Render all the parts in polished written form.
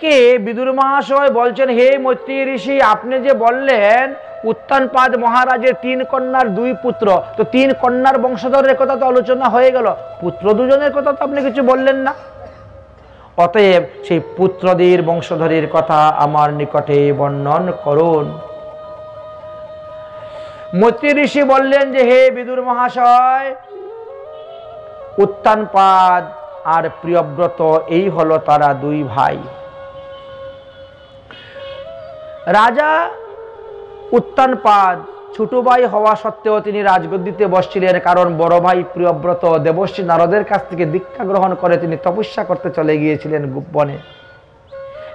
কে বিদুর মহাশয় বলছেন, হে মৈত্রী ঋষি, আপনি যে বললেন উত্তানপাদ মহারাজের 3 কন্যার 2 পুত্র, তো 3 কন্যার বংশধরের কথা তো আলোচনা হয়ে গেল, পুত্র 2জনের কথা তো আপনি কিছু বললেন না। অতএব সেই পুত্রদের বংশধরের কথা আমার নিকটে বর্ণন করুন। মৈত্রী ঋষি বললেন যে, হে বিদুর মহাশয়, উত্তানপাদ আর প্রিয়ব্রত এই হলো তারা 2 ভাই। রাজা উত্তানপাদ ছোট ভাই হওয়া সত্ত্বেও তিনি রাজগদ্দিতে বসছিলেন, কারণ বড় ভাই প্রিয়ব্রত দেবর্ষি নারদের কাছ থেকে দীক্ষা গ্রহণ করে তিনি তপস্যা করতে চলে গিয়েছিলেন বনে,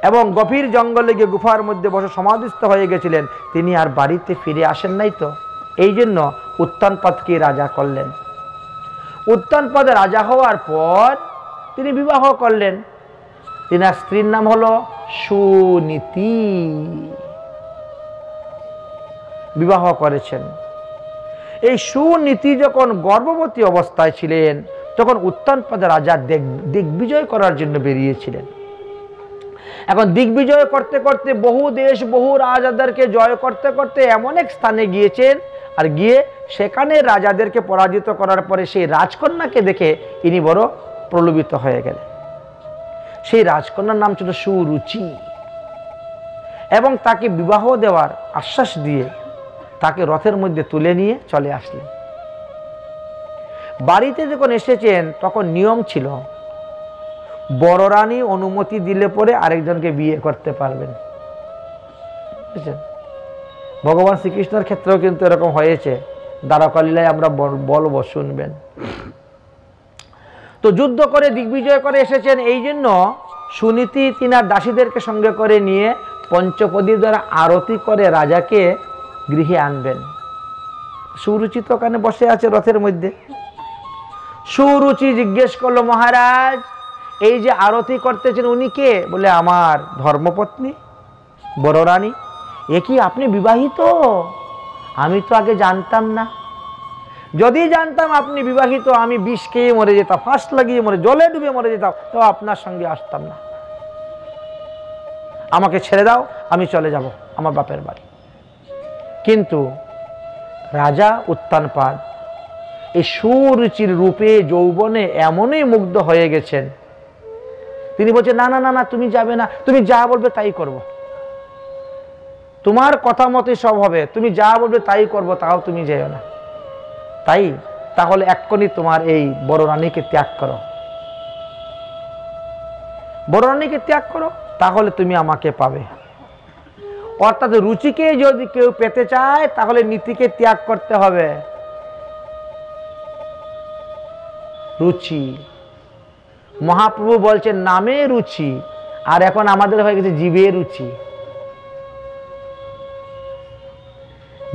এবং গভীর জঙ্গলে গিয়ে গুফার মধ্যে বসে সমাধিস্থ হয়ে গেছিলেন। তিনি আর বাড়িতে ফিরে আসেন নাই, তো এই জন্য উত্তানপাদকে রাজা করলেন। উত্তানপাদ রাজা হওয়ার পর তিনি বিবাহ করলেন। তিনার স্ত্রীর নাম হলো সুনীতি। বিবাহ করেছেন। এই সুনীতি যখন গর্ভবতী অবস্থায় ছিলেন, তখন উত্তানপাদ রাজা দিগ্বিজয় করার জন্য বেরিয়েছিলেন। এখন দিগ্বিজয় করতে করতে বহু দেশ বহু রাজাদেরকে জয় করতে করতে এমন এক স্থানে গিয়েছেন, আর গিয়ে সেখানে রাজাদেরকে পরাজিত করার পরে সেই রাজকন্যাকে দেখে ইনি বড় প্রলোভিত হয়ে গেলেন। সেই রাজকন্যার নাম ছিল সুরুচি, এবং তাকে বিবাহ দেওয়ার আশ্বাস দিয়ে তাকে রথের মধ্যে তুলে নিয়ে চলে আসলেন। বাড়িতে যখন এসেছেন তখন নিয়ম ছিল, বড় রানী অনুমতি দিলে পরে আরেকজনকে বিয়ে করতে পারবেন। বুঝছেন? ভগবান শ্রীকৃষ্ণের ক্ষেত্রেও কিন্তু এরকম হয়েছে, দ্বারকালীলায় আমরা বলবো, শুনবেন। তো যুদ্ধ করে দিগ্বিজয় করে এসেছেন, এই জন্য সুনীতি তিনার দাসীদেরকে সঙ্গে করে নিয়ে পঞ্চপদী দ্বারা আরতি করে রাজাকে গৃহে আনবেন। সুরুচি তো ওখানে বসে আছে রথের মধ্যে। সুরুচি জিজ্ঞেস করলো, মহারাজ, এই যে আরতি করতেছেন উনি কে? বলে, আমার ধর্মপত্নী বড় রানী। এ কি আপনি বিবাহিত? আমি তো আগে জানতাম না। যদি জানতাম আপনি বিবাহিত, আমি বিষ খেয়ে মরে যেতাম, ফাঁস লাগিয়ে মরে, জলে ডুবে মরে যেতাম, তো আপনার সঙ্গে আসতাম না। আমাকে ছেড়ে দাও, আমি চলে যাব আমার বাপের বাড়ি। কিন্তু রাজা উত্তানপাদ এই সুরুচির রূপে যৌবনে এমনই মুগ্ধ হয়ে গেছেন, তিনি বলছেন, না না না না, তুমি যাবে না, তুমি যা বলবে তাই করব, তোমার কথা মতে সব হবে, তুমি যা বলবে তাই করব, তাও তুমি যেও না। তাই তাহলে এক্ষুনি তোমার এই বড় রানীকে ত্যাগ করো, বড় রানীকে ত্যাগ করো, তাহলে তুমি আমাকে পাবে। অর্থাৎ রুচিকে যদি কেউ পেতে চায় তাহলে নীতিকে ত্যাগ করতে হবে। রুচি, মহাপ্রভু বলছেন নামে রুচি, আর এখন আমাদের হয়ে গেছে জীবে রুচি।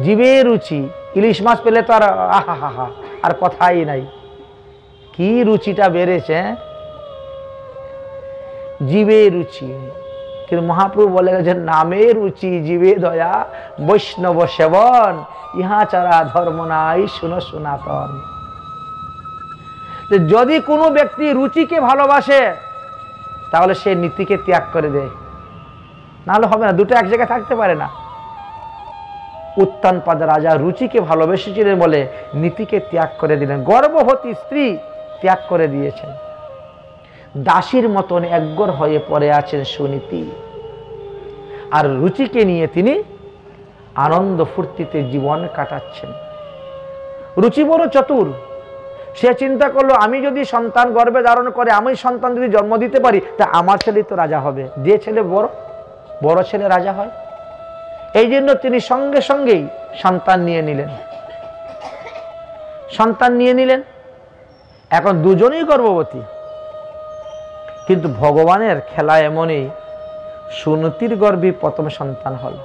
জীবে রুচি, ইলিশ মাছ পেলে তো আর আহা হা হা আর কথাই নাই, কি রুচিটা বেড়েছে। জীবে রুচি, কিন্তু মহাপ্রভু বলে গেছেন নামে রুচি জীবে দয়া, বৈষ্ণব সেবন ইহা ছাড়া ধর্ম নাই, শুনো সনাতন। যদি কোনো ব্যক্তি রুচিকে ভালোবাসে তাহলে সে নীতিকে ত্যাগ করে দেয়, নাহলে হবে না, দুটো এক জায়গায় থাকতে পারে না। উত্তানপাদ রাজা রুচিকে ভালোবেসেছিলেন বলে নীতিকে ত্যাগ করে দিলেন, গর্ভবতী স্ত্রী ত্যাগ করে দিয়েছেন। দাসীর মতন একগর হয়ে পড়ে আছেন সুনীতি, আর রুচিকে নিয়ে তিনি আনন্দ ফুর্তিতে জীবন কাটাচ্ছেন। রুচি বড় চতুর, সে চিন্তা করলো আমি যদি সন্তান গর্ভে ধারণ করে, আমি সন্তান যদি জন্ম দিতে পারি, তা আমার ছেলে তো রাজা হবে, যে ছেলে বড় ছেলে রাজা হয়। এই জন্য তিনি সঙ্গে সঙ্গেই সন্তান নিয়ে নিলেন। এখন দুজনেই গর্ভবতী, কিন্তু ভগবানের খেলা এমনই, সুনীতির গর্ভে প্রথম সন্তান হল।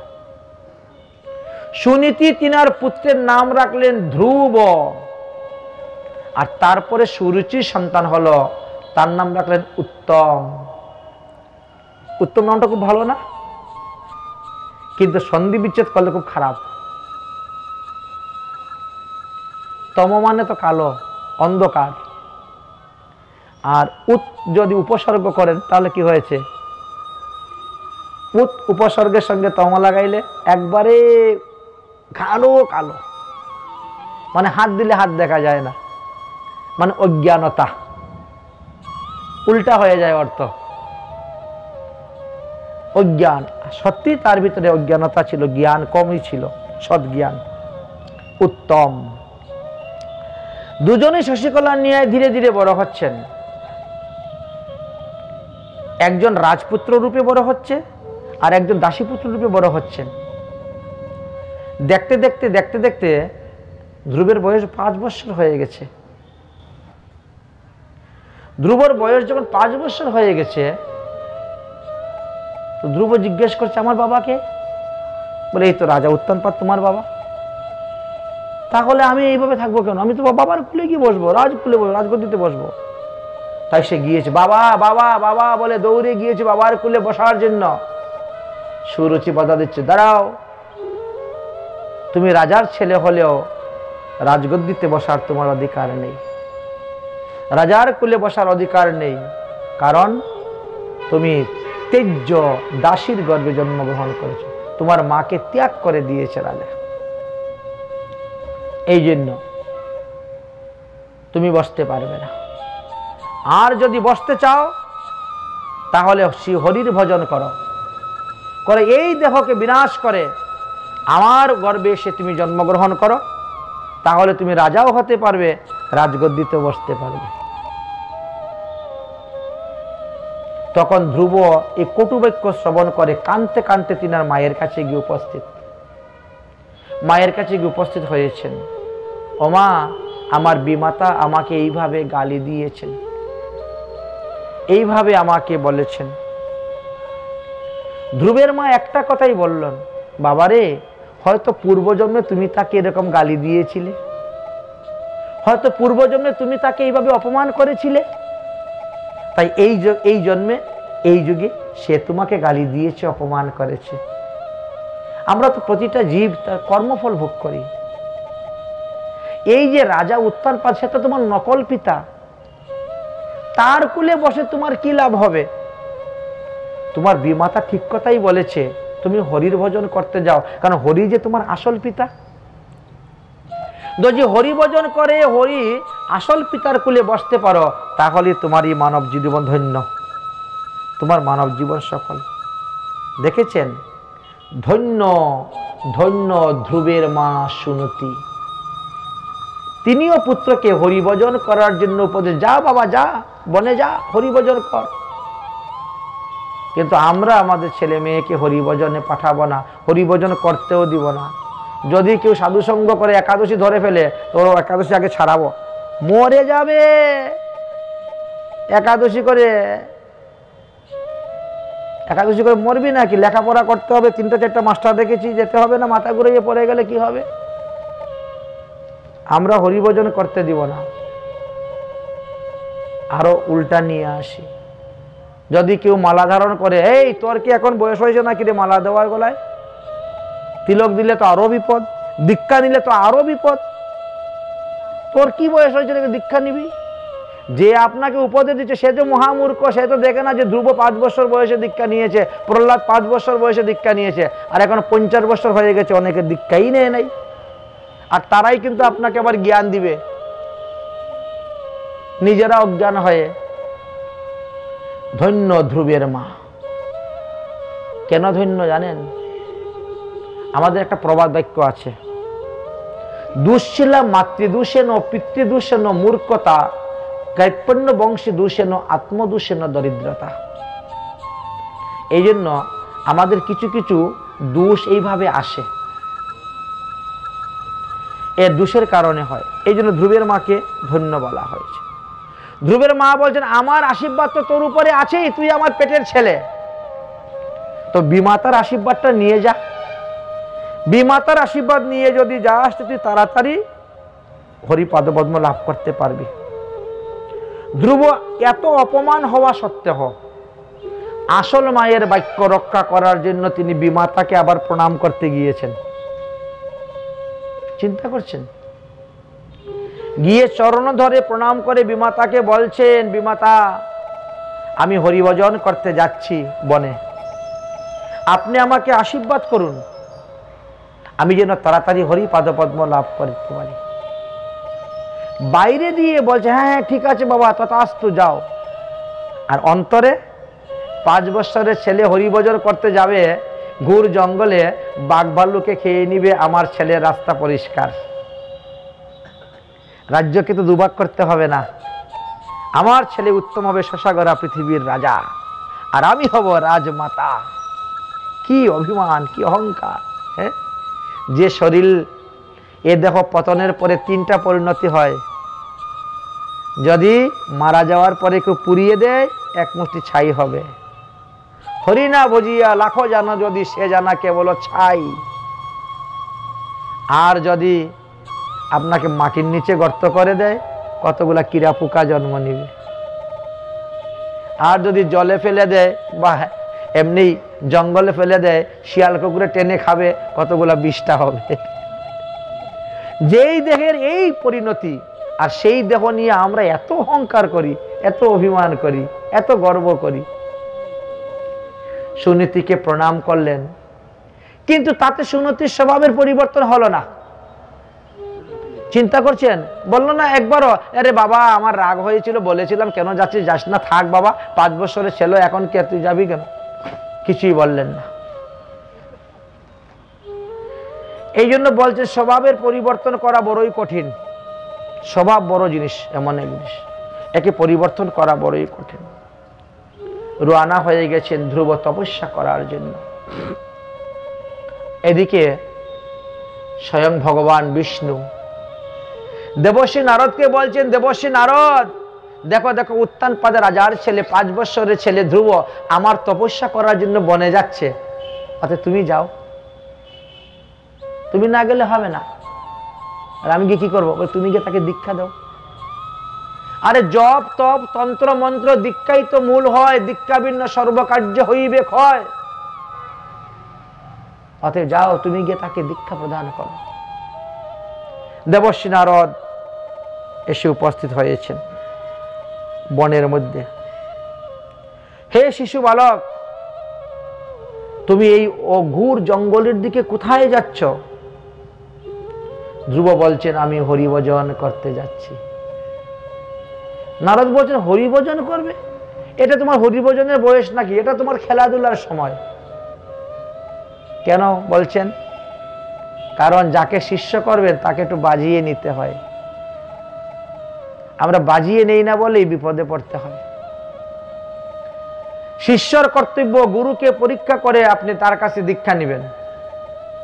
সুনীতি তিনার পুত্রের নাম রাখলেন ধ্রুব, আর তারপরে সুরুচির সন্তান হলো, তার নাম রাখলেন উত্তম। উত্তম নামটা খুব ভালো না? কিন্তু সন্ধি বিচ্ছেদ করলে খুব খারাপ। তম মানে তো কালো, অন্ধকার, আর যদি উপসর্গ করেন তাহলে কি হয়েছে? পুত উপসর্গের সঙ্গে তমা লাগাইলে একবারে কালো কালো, মানে হাত দিলে হাত দেখা যায় না, মানে অজ্ঞানতা, উল্টা হয়ে যায় অর্থ। অজ্ঞান, সত্যি তার ভিতরে অজ্ঞানতা ছিল, জ্ঞান কমই ছিল, সৎ জ্ঞান উত্তম। দুজনেই শশীকলা নিয়ে ধীরে ধীরে বড় হচ্ছেন। একজন রাজপুত্র রূপে বড় হচ্ছে, আর একজন দাসীপুত্র রূপে বড় হচ্ছেন। দেখতে দেখতে দেখতে দেখতে ধ্রুবের বয়স 5 বছর হয়ে গেছে। ধ্রুবর বয়স যখন 5 বছর হয়ে গেছে, তো ধ্রুব জিজ্ঞেস করছে আমার বাবাকে, বলে এই তো রাজা উত্তানপাদ তোমার বাবা। তাহলে আমি এইভাবে থাকবো কেন? আমি তো বাবার কুলে গিয়ে বসবো, রাজকুলে বসবো, রাজগদ্দিতে বসবো। তাই সে গিয়েছে, বাবা বাবা বাবা বলে দৌড়ে গিয়েছে বাবার কুলে বসার জন্য। সুরুচি বাধা দিচ্ছে, দাঁড়াও, তুমি রাজার ছেলে হলেও রাজগদ্দিতে বসার তোমার অধিকার নেই, রাজার কুলে বসার অধিকার নেই, কারণ তুমি তেজ্য দাসীর গর্ভে জন্মগ্রহণ করেছো, তোমার মাকে ত্যাগ করে দিয়েছে রাজা, এই জন্য তুমি বসতে পারবে না। আর যদি বসতে চাও তাহলে শ্রী হরির ভজন করো, করে এই দেহকে বিনাশ করে আমার গর্ভে এসে তুমি জন্মগ্রহণ করো, তাহলে তুমি রাজাও হতে পারবে, রাজগদ্দিতে বসতে পারবে। তখন ধ্রুব এই কটুবাক্য শ্রবণ করে কাঁদতে কাঁদতে তিনার মায়ের কাছে গিয়ে উপস্থিত, মায়ের কাছে গিয়ে উপস্থিত হয়েছেন। ও মা, আমার বিমাতা আমাকে এইভাবে গালি দিয়েছেন, এইভাবে আমাকে বলেছেন। ধ্রুবের মা একটা কথাই বললেন, বাবারে, হয়তো পূর্বজন্মে তুমি তাকে এরকম গালি দিয়েছিলে, হয়তো পূর্বজন্মে তুমি তাকে এইভাবে অপমান করেছিলে, তাই এই জন্মে এই যুগে সে তোমাকে গালি দিয়েছে, অপমান করেছে। আমরা তো প্রতিটা জীব তার কর্মফল ভোগ করি। এই যে রাজা উত্তানপাদ, সে তো তোমার নকল পিতা, তার কুলে বসে তোমার কি লাভ হবে? তোমার বিমাতা ঠিক কথাই বলেছে, তুমি হরির ভজন করতে যাও, কারণ হরি যে তোমার আসল পিতা। যদি হরি ভজন করে হরি আসল পিতার কুলে বসতে পারো, তাহলে তোমারই মানব জীবন ধন্য, তোমার মানব জীবন সফল। দেখেছেন, ধন্য ধন্য ধ্রুবের মা সুনতি, তিনিও পুত্রকে হরিভজন করার জন্য উপদেশ, যা বাবা যা, বনে যা, হরিভজন কর। কিন্তু আমরা আমাদের ছেলে মেয়েকে হরিভজনে পাঠাবো না, হরিভজন করতেও দিব না। যদি কেউ সাধুসঙ্গ করে একাদশী ধরে ফেলে, তো একাদশী আগে ছাড়াবো, মরে যাবে একাদশী করে। একাদশী করে মরবি নাকি? লেখাপড়া করতে হবে, 3-4টা মাস্টার দেখেছি, যেতে হবে না, মাথা ঘুরে পড়ে গেলে কি হবে? আমরা হরিভজন করতে দিব না। আরো উল্টা নিয়ে আসি, যদি কেউ মালা ধারণ করে, এই তোর কি এখন বয়স হয়েছে নাকি রে মালা দেওয়ার গলায়? তিলক দিলে তো আরো বিপদ, দীক্ষা নিলে তো আরো বিপদ। তোর কি বয়স হয়েছে নাকি দীক্ষা নিবি? যে আপনাকে উপদেশ দিচ্ছে সে তো মহামূর্খ, সে তো দেখে না যে ধ্রুব 5 বছর বয়সে দীক্ষা নিয়েছে, প্রহ্লাদ 5 বছর বয়সে দীক্ষা নিয়েছে, আর এখন 50 বছর হয়ে গেছে, অনেকে দীক্ষাই নেয় নাই। আর তারাই কিন্তু আপনাকে আবার জ্ঞান দিবে, নিজেরা অজ্ঞান হয়ে। ধন্য ধ্রুবের মা। কেন ধন্য জানেন? আমাদের একটা প্রবাদ বাক্য আছে, দুঃশীলা মাতৃদূষেন পিতৃদূষেন মূর্খতা, কৈপন্য বংশী দূষেন আত্মদূষেন দরিদ্রতা। এই জন্য আমাদের কিছু কিছু দোষ এইভাবে আসে, এর দোষের কারণে হয়। এই জন্য ধ্রুবের মাকে ধন্য বলা হয়েছে। ধ্রুবের মা বলছেন, আমার আশীর্বাদ তো তোর উপরে আছেই, তুই আমার পেটের ছেলে, তো বিমাতার আশীর্বাদটা নিয়ে যা। বিমাতার আশীর্বাদ নিয়ে যদি যাস, তুই তাড়াতাড়ি হরিপাদ পদ্ম লাভ করতে পারবি। ধ্রুব এত অপমান হওয়া সত্ত্বেও আসল মায়ের বাক্য রক্ষা করার জন্য তিনি বিমাতাকে আবার প্রণাম করতে গিয়েছেন। চিন্তা করছেন, গিয়ে চরণ ধরে প্রণাম করে বিমাতাকে বলছেন, বিমাতা আমি হরিভজন করতে যাচ্ছি বনে, আপনি আমাকে আশীর্বাদ করুন, আমি যেন তাড়াতাড়ি হরি পাদপদ্ম লাভ করতে পারি। বাইরে দিয়ে বলছে হ্যাঁ হ্যাঁ ঠিক আছে বাবা, তথাস্তু, যাও। আর অন্তরে 5 বছরের ছেলে হরিভজন করতে যাবে, ঘুর জঙ্গলে বাঘ ভাল্লুকে খেয়ে নিবে, আমার ছেলের রাস্তা পরিষ্কার। রাজ্যকে তো দুভাগ করতে হবে না, আমার ছেলে উত্তম হবে, শশাগরা পৃথিবীর রাজা, আর আমি হব রাজমাতা। কি অভিমান, কি অহংকার! হ্যাঁ, যে শরীর, এ দেহ পতনের পরে 3টা পরিণতি হয়। যদি মারা যাওয়ার পরে কেউ পুড়িয়ে দেয়, 1 মুষ্টি ছাই হবে। হরিনা বুঝিয়া লাখো জানা, যদি সে জানা কেবল ছাই। আর যদি আপনাকে মাটির নিচে গর্ত করে দেয়, কতগুলা কিরা পোকা জন্ম নিবে। আর যদি জলে ফেলে দেয় বা এমনি জঙ্গলে ফেলে দেয়, শিয়াল কুকুরে টেনে খাবে, কতগুলা বিষ্ঠা হবে। যেই দেহের এই পরিণতি, আর সেই দেহ নিয়ে আমরা এত অহংকার করি, এত অভিমান করি, এত গর্ব করি। সুনীতিকে প্রণাম করলেন, কিন্তু তাতে সুনীতির স্বভাবের পরিবর্তন হলো না। চিন্তা করছেন? বললো না একবারও, আরে বাবা আমার রাগ হয়েছিল, বলেছিলাম কেন যাচ্ছিস, যাস না, থাক বাবা, 5 বছরের ছেলে, এখন কে তুই যাবি কেন? কিছুই বললেন না। এই জন্য বলছে স্বভাবের পরিবর্তন করা বড়ই কঠিন। স্বভাব বড় জিনিস, এমন এক জিনিস, একে পরিবর্তন করা বড়ই কঠিন। রওনা হয়ে গেছেন ধ্রুব তপস্যা করার জন্য। এদিকে স্বয়ং ভগবান বিষ্ণু দেবর্ষি নারদকে বলছেন, দেবর্ষি নারদ, দেখো দেখো উত্তানপাদ রাজার ছেলে, 5 বছরের ছেলে ধ্রুব আমার তপস্যা করার জন্য বনে যাচ্ছে, অতএব তুমি যাও। তুমি না গেলে হবে না। আর আমি গিয়ে কি করবো? তুমি গিয়ে তাকে দীক্ষা দাও। আরে জপ তপ তন্ত্র মন্ত্র দীক্ষাই তো মূল হয়, দীক্ষা ভিন্ন সর্বকার্য হইবে ক্ষয়। অতএব যাও, তুমি গিয়ে তাকে দীক্ষা প্রদান করো। দেবর্ষি নারদ এসে উপস্থিত হয়েছেন বনের মধ্যে। হে শিশু বালক, তুমি এই অঘোর জঙ্গলের দিকে কোথায় যাচ্ছ? ধ্রুব বলছেন, আমি হরিভজন করতে যাচ্ছি। নারদ বলছেন, হরিভজন করবে? এটা তোমার হরিভজনের বয়স নাকি? এটা তোমার খেলাধুলার সময়। কেন বলছেন? কারণ যাকে শিষ্য করবেন তাকে একটু বাজিয়ে নিতে হয়। আমরা বাজিয়ে নেই না বলেই বিপদে পড়তে হয়। শিষ্যর কর্তব্য গুরুকে পরীক্ষা করে আপনি তার কাছে দীক্ষা নেবেন,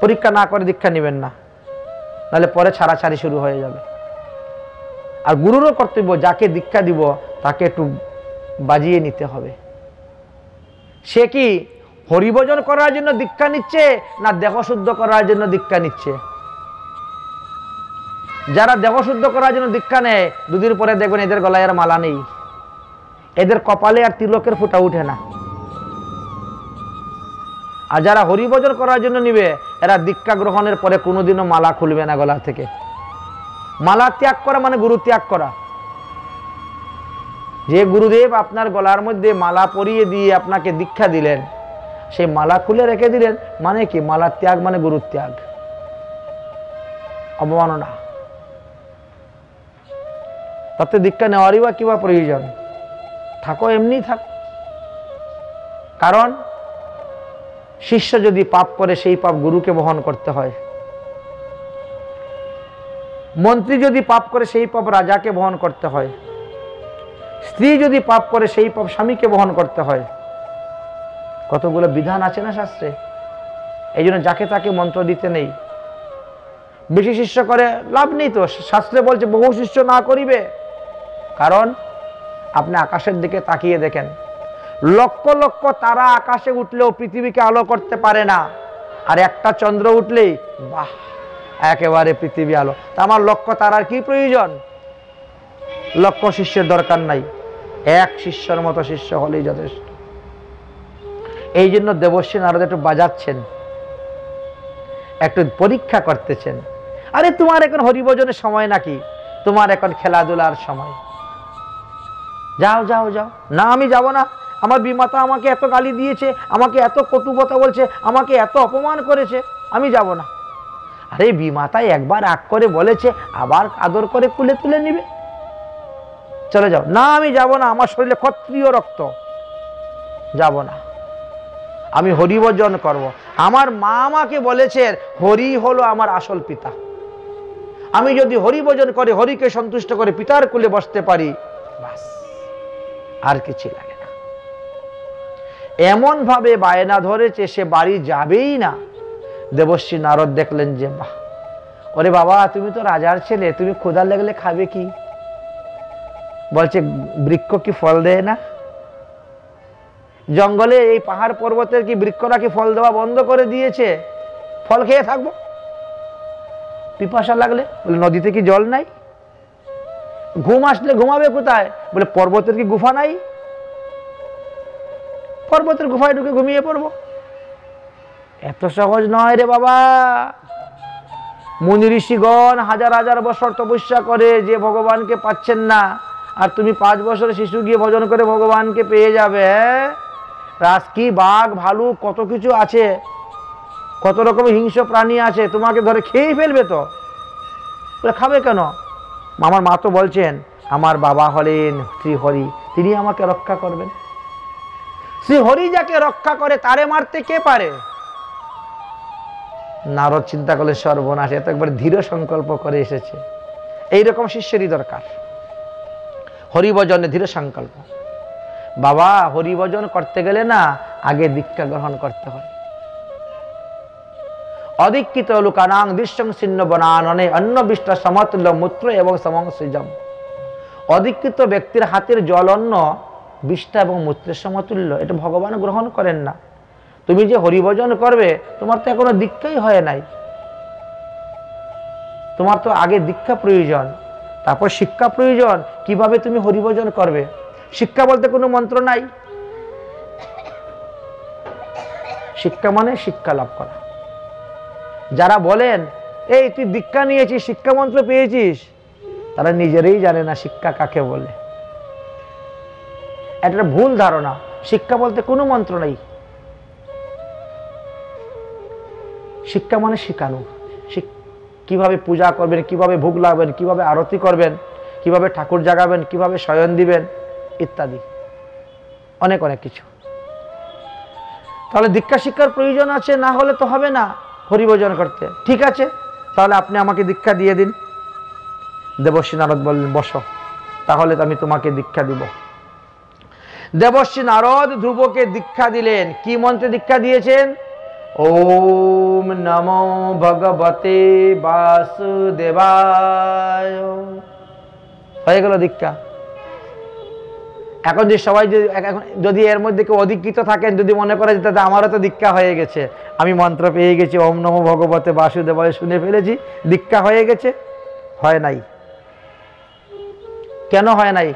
পরীক্ষা না করে দীক্ষা নেবেন না, নাহলে পরে ছাড়াছাড়ি শুরু হয়ে যাবে। আর গুরুরও কর্তব্য যাকে দীক্ষা দিব তাকে একটু বাজিয়ে নিতে হবে। সে কি হরিভজন করার জন্য দীক্ষা নিচ্ছে না দেহ শুদ্ধ করার জন্য দীক্ষা নিচ্ছে? যারা দেহ শুদ্ধ করার জন্য দীক্ষা নেয়, 2 দিন পরে দেখবেন এদের গলায় আর মালা নেই, এদের কপালে আর তিলকের ফুটা উঠে না। আর যারা হরিভজন করার জন্য নিবে, এরা দীক্ষা গ্রহণের পরে কোনোদিনও মালা খুলবে না গলা থেকে। মালা ত্যাগ করা মানে গুরু ত্যাগ করা। যে গুরুদেব আপনার গলার মধ্যে মালা পরিয়ে দিয়ে আপনাকে দীক্ষা দিলেন, সেই মালা খুলে রেখে দিলেন, মানে কি? মালা ত্যাগ মানে গুরু ত্যাগ, অবমাননা। তাতে দীক্ষা নেওয়ারই বা কিবা প্রয়োজন? থাকো, এমনি থাকো। কারণ শিষ্য যদি পাপ করে সেই পাপ গুরুকে বহন করতে হয়। মন্ত্রী যদি পাপ করে সেই পাপ রাজাকে বহন করতে হয়। স্ত্রী যদি পাপ করে সেই পাপ স্বামীকে বহন করতে হয়। কতগুলো বিধান আছে না শাস্ত্রে। এই জন্য যাকে তাকে মন্ত্র দিতে নেই। বেশি শিষ্য করে লাভ নেই তো। শাস্ত্রে বলছে বহু শিষ্য না করিবে। কারণ আপনি আকাশের দিকে তাকিয়ে দেখেন, লক্ষ লক্ষ তারা আকাশে উঠলেও পৃথিবীকে আলো করতে পারে না। আর একটা চন্দ্র উঠলেই বাহ, একেবারে পৃথিবী আলো। তা আমার লক্ষ তারার কি প্রয়োজন? লক্ষ শিষ্যের দরকার নাই, 1 শিষ্যর মতো শিষ্য হলেই যথেষ্ট। এই জন্য দেবর্ষি নারদ একটু বাজাচ্ছেন, একটু পরীক্ষা করতেছেন। আরে তোমার এখন হরিভজনের সময় নাকি? তোমার এখন খেলাধুলার সময়। যাও যাও যাও। না আমি যাব না, আমার বিমাতা আমাকে এত গালি দিয়েছে, আমাকে এত কটু কথা বলছে, আমাকে এত অপমান করেছে, আমি যাব না। আরে বিমাতা একবার রাগ করে বলেছে, আবার আদর করে কুলে তুলে নিবে, চলে যাও। না আমি যাব না, আমার শরীরে ক্ষত্রিয় রক্ত, যাব না, আমি হরিভজন করব। আমার মা আমাকে বলেছেন হরি হলো আমার আসল পিতা, আমি যদি হরিভজন করে হরিকে সন্তুষ্ট করে পিতার কুলে বসতে পারি, বাস আর কিছু লাগে না। এমন ভাবে বায়না ধরেছে সে বাড়ি যাবেই না। দেবশ্রী নারদ দেখলেন যে বাহ, ওরে বাবা তুমি তো রাজার ছেলে, তুমি ক্ষুধা লাগলে খাবে কি? বলছে বৃক্ষ কি ফল দেয় না? জঙ্গলে এই পাহাড় পর্বতের কি বৃক্ষরা কি ফল দেওয়া বন্ধ করে দিয়েছে? ফল খেয়ে থাকবো। পিপাসা লাগলে বলে নদীতে কি জল নাই? ঘুম আসলে ঘুমাবে কোথায়? বলে পর্বতের কি গুফা নাই? পর্বতের গুফায় ঢুকে ঘুমিয়ে পড়বো। এত সহজ নয় রে বাবা। মুনি ঋষিগণ হাজার হাজার বছর তপস্যা করে যে ভগবানকে পাচ্ছেন না, আর তুমি 5 বছরের শিশু গিয়ে ভজন করে ভগবানকে পেয়ে যাবে? রাজকি বাঘ ভালুক কত কিছু আছে, কত রকমের হিংস্র প্রাণী আছে, তোমাকে ধরে খেয়ে ফেলবে তো। বলে খাবে কেন? আমার মা তো বলছেন আমার বাবা হলেন শ্রী হরি, তিনি আমাকে রক্ষা করবেন। শ্রী হরি যাকে রক্ষা করে তারে মারতে কে পারে? নারদ চিন্তা করলে সর্বনাশ, এত একবার দৃঢ় সংকল্প করে এসেছে। এইরকম শিষ্যেরই দরকার, হরিভজনে দৃঢ় সংকল্প। বাবা হরিভজন করতে গেলে না আগে দীক্ষা গ্রহণ করতে হয়। অদীক্ষিত লোকানাং দৃশ্যং ছিন্ন বনাননে অন্নবিষ্ট সমতুল্য মূত্র এবং সমংসৃজম। অদীক্ষিত ব্যক্তির হাতের জল অন্ন বিষ্ঠা এবং মূত্রের সমতুল্য, এটা ভগবান গ্রহণ করেন না। তুমি যে হরিভজন করবে তোমার তো এখনো দীক্ষাই হয় নাই, তোমার তো আগে দীক্ষা প্রয়োজন, তারপর শিক্ষা প্রয়োজন। কিভাবে তুমি হরিভজন করবে? শিক্ষা বলতে কোনো মন্ত্র নাই। শিক্ষা মানে শিক্ষা লাভ করা। যারা বলেন এই তুই দীক্ষা নিয়েছিস, শিক্ষা মন্ত্র পেয়েছিস, তারা নিজেরাই জানে না শিক্ষা কাকে বলে। এটা ভুল ধারণা। শিক্ষা বলতে কোনো মন্ত্র নাই। শিক্ষা মানে শিখানো, কিভাবে পূজা করবেন, কিভাবে ভোগ লাগবেন, কিভাবে আরতি করবেন, কিভাবে ঠাকুর জাগাবেন, কিভাবে শয়ন দিবেন ইত্যাদি, অনেক অনেক কিছু। তাহলে দীক্ষা শিক্ষার প্রয়োজন আছে, না হলে তো হবে না হরিভজন করতে। ঠিক আছে, তাহলে আপনি আমাকে দীক্ষা দিয়ে দিন। দেবশ্রী নারদ বললেন বসো, তাহলে তো আমি তোমাকে দীক্ষা দিব। দেবশ্রী নারদ ধ্রুবকে দীক্ষা দিলেন। কি মন্ত্রে দীক্ষা দিয়েছেন? ওম নমো ভগবতে বাসুদেবায়। হয়ে গেল দীক্ষা। এখন যে সবাই যদি এর মধ্যে কেউ অদীক্ষিত থাকেন, যদি মনে করে যে দাদা আমারও তো দীক্ষা হয়ে গেছে, আমি মন্ত্র পেয়ে গেছি, ওম নমো ভগবতে বাসুদেবায় শুনে ফেলেছি, দীক্ষা হয়ে গেছে। হয় নাই। কেন হয় নাই?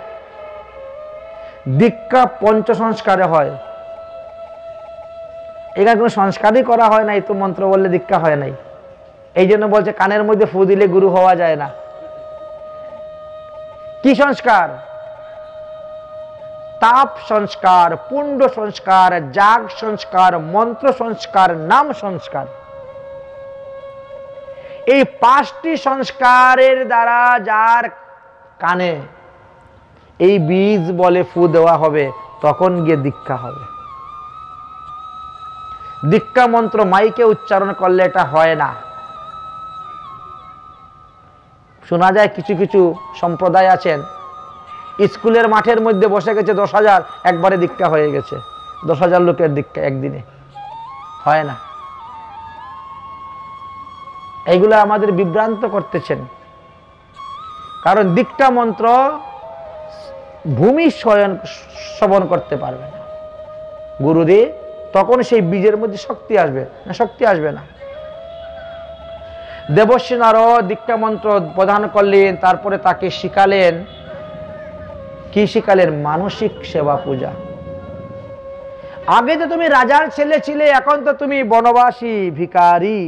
দীক্ষা পঞ্চসংস্কারে হয়, এখানে কোনো সংস্কারই করা হয় নাই, তো মন্ত্র বললে দীক্ষা হয় নাই। এই জন্য বলছে কানের মধ্যে ফু দিলে গুরু হওয়া যায় না। কি সংস্কার? তাপ সংস্কার, পুণ্ড সংস্কার, যাগ সংস্কার, মন্ত্র সংস্কার, নাম সংস্কার। এই 5টি সংস্কারের দ্বারা যার কানে এই বীজ বলে ফু দেওয়া হবে, তখন গিয়ে দীক্ষা হবে। দীক্ষা মন্ত্র মাইকে উচ্চারণ করলে এটা হয় না। শোনা যায় কিছু কিছু সম্প্রদায় আছেন স্কুলের মাঠের মধ্যে বসে গেছে 10,000, একবারে দীক্ষা হয়ে গেছে। 10,000 লোকের দীক্ষা একদিনে হয় না। এইগুলো আমাদের বিভ্রান্ত করতেছেন। কারণ দীক্ষা মন্ত্র ভূমি শ্রবণ করতে পারবে না গুরুদেব, তখন সেই বীজের মধ্যে শক্তি আসবে না, শক্তি আসবে না। দেবশ্রী নারদ দীক্ষা মন্ত্র প্রদান করলেন, তারপরে তাকে শিখালেন। কি শিখালেন? মানসিক সেবা পূজা। আগে তো তুমি রাজার ছেলে ছিলে, এখন তো তুমি বনবাসী ভিখারি।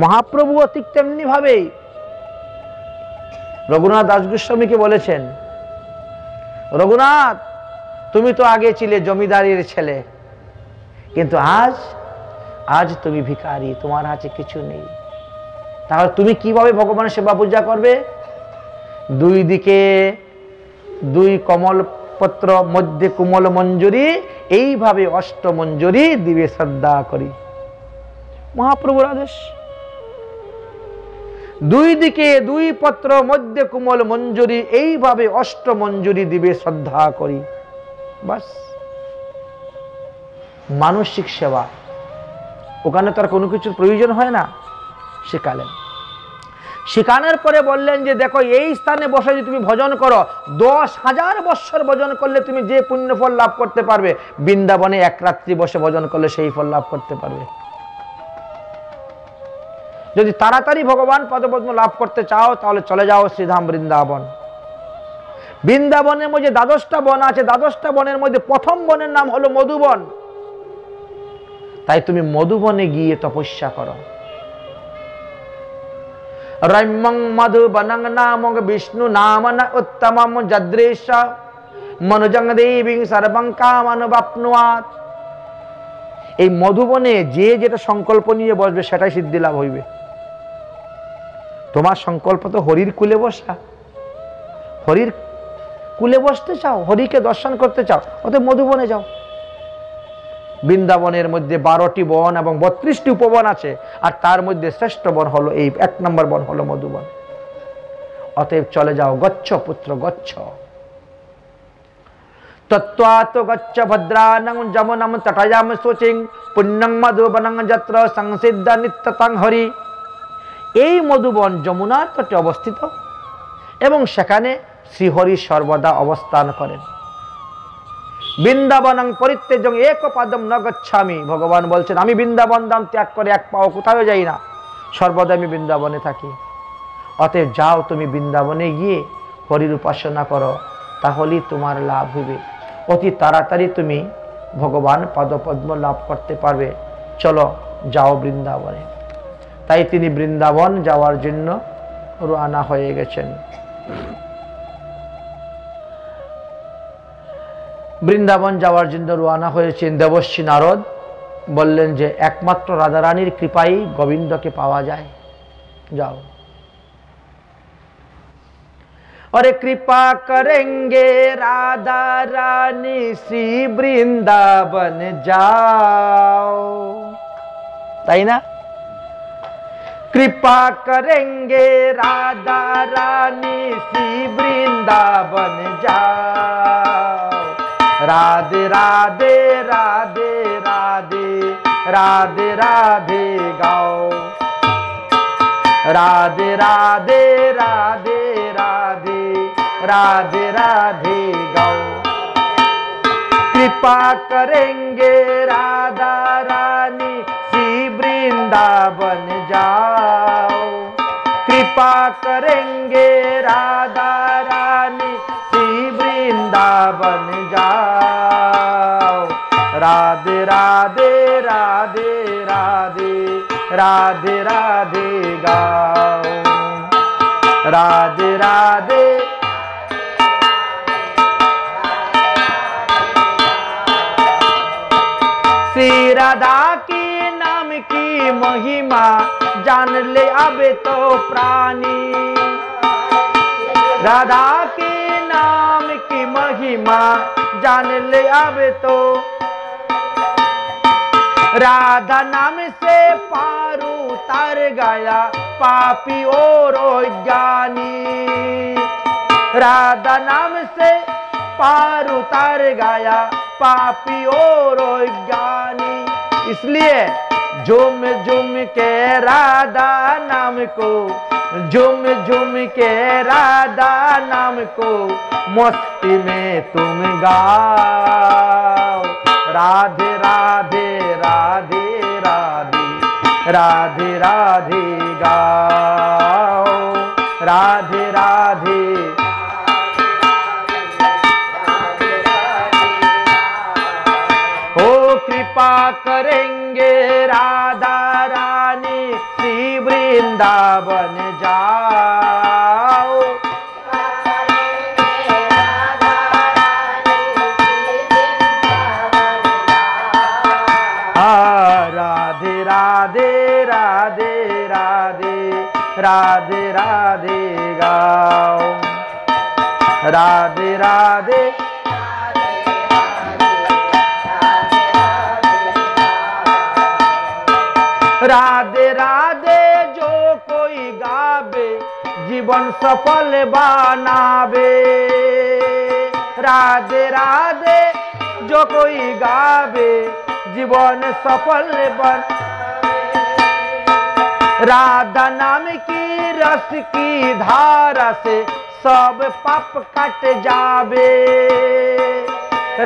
মহাপ্রভুও ঠিক তেমনি ভাবেই রঘুনাথ দাস গোস্বামীকে বলেছেন, রঘুনাথ তুমি তো আগে ছিলে জমিদারের ছেলে, কিন্তু আজ আজ তুমি ভিখারি, তোমার হাতে কিছু নেই। তাহলে তুমি কিভাবে ভগবানের সেবা পূজা করবে? দুই দিকে দুই কমল পত্র, মধ্যে কোমল মঞ্জুরি, এইভাবে অষ্ট মঞ্জুরি দিবে শ্রদ্ধা করি। মহাপ্রভুর আদেশ। দুই দিকে দুই পত্র, মধ্যে কোমল মঞ্জুরি, এইভাবে অষ্ট মঞ্জুরি দিবে শ্রদ্ধা করি। বাস, মানসিক সেবা, ওখানে তার কোনো কিছুর প্রয়োজন হয় না। শিখালেন, শিখানোর পরে বললেন যে দেখো, এই স্থানে বসে যদি তুমি ভজন করো, 10,000 বৎসর ভজন করলে তুমি যে পুণ্য ফল লাভ করতে পারবে, বৃন্দাবনে এক রাত্রি বসে ভজন করলে সেই ফল লাভ করতে পারবে। যদি তাড়াতাড়ি ভগবান পদপদ্ম লাভ করতে চাও, তাহলে চলে যাও শ্রীধাম বৃন্দাবন। বৃন্দাবনের মধ্যে 12টা বন আছে, 12টা বনের মধ্যে প্রথম বনের নাম হলো মধুবন। তাই তুমি মধুবনে গিয়ে তপস্যা করো। রম্যং মধুবনং নামং বিষ্ণু নামন উত্তমং যদৃশ মনুজং দেবী সর্বং কামানুবাপ্নুয়াৎ। এই মধুবনে যে যেটা সংকল্প নিয়ে বসবে সেটাই সিদ্ধি লাভ হইবে। তোমার সংকল্প তো হরির কুলে বসা, হরির কুলে বসতে চাও, হরিকে দর্শন করতে চাও, অতএব মধুবনে যাও। বৃন্দাবনের মধ্যে 12টি বন এবং 32টি উপবন আছে, আর তার মধ্যে শ্রেষ্ঠ বন হলো এই 1 নম্বর বন হলো মধুবন। অতএব চলে যাও, গচ্ছ পুত্র গচ্ছ। তত্ত্বাৎ গচ্ছ ভদ্রানং যমুনাম তটয়াম শুচিং পুণ্যং মধুবনং যত্র সংসিদ্ধ নিত্যতং হরি। এই মধুবন যমুনার তটে অবস্থিত এবং সেখানে শ্রীহরি সর্বদা অবস্থান করেন। বৃন্দাবনং পরিত্যজং এক পাদম ন গচ্ছামি। ভগবান বলছেন, আমি বৃন্দাবন ধাম ত্যাগ করে এক পাও কোথাও যাই না, সর্বদা আমি বৃন্দাবনে থাকি। অতএব যাও, তুমি বৃন্দাবনে গিয়ে হরির উপাসনা করো, তাহলেই তোমার লাভ হইবে। অতি তাড়াতাড়ি তুমি ভগবান পদপদ্ম লাভ করতে পারবে। চলো যাও বৃন্দাবনে। তাই তিনি বৃন্দাবন যাওয়ার জন্য রওনা হয়ে গেছেন। বৃন্দাবন যাওয়ার জন্য রওনা হয়েছেন। দেবর্ষী নারদ বললেন যে একমাত্র রাধারানীর কৃপাই গোবিন্দকে পাওয়া যায়, যাও। अरे कृपा करेंगे राधा रानी श्री वृंदावन जाओ, ताई ना? कृपा करेंगे राधा रानी श्री वृंदावन जाओ। राधे राधे राधे राधे राधे राधे गाओ। राधे राधे राधे राधे राधे राधे गाओ। कृपा करेंगे राधा रानी श्री वृंदावन जाओ। कृपा करेंगे राधा रानी श्री वृंदावन जाओ। राधे राधे राधे राधे राधे राधे गाओ। राधे राधे श्री राधा की नाम की महिमा जान ले अब तो प्राणी। राधा के नाम की महिमा जान ले अब तो। राधा नाम से पार उतर गया पापी और अज्ञानी। राधा नाम से पार उतर गया पापी और अज्ञानी। इसलिए झूम झूम के राधा नाम को, झूम झूम के राधा नाम को मस्ती में तुम गाओ। राधे राधे राधे राधे राधे राधे गाओ। राधे राधे ओ कृपा करेंगे राधा रानी श्री वृंदावन जाओ। রাধে রাধে রাধে রাধে রাধে গাও রাধে রাধে राधे राधे जो कोई गावे जीवन सफल बनावे राधे राधे जो कोई गावे जीवन सफल बनावे राधा नाम की रस की धारा से सब पाप कट जावे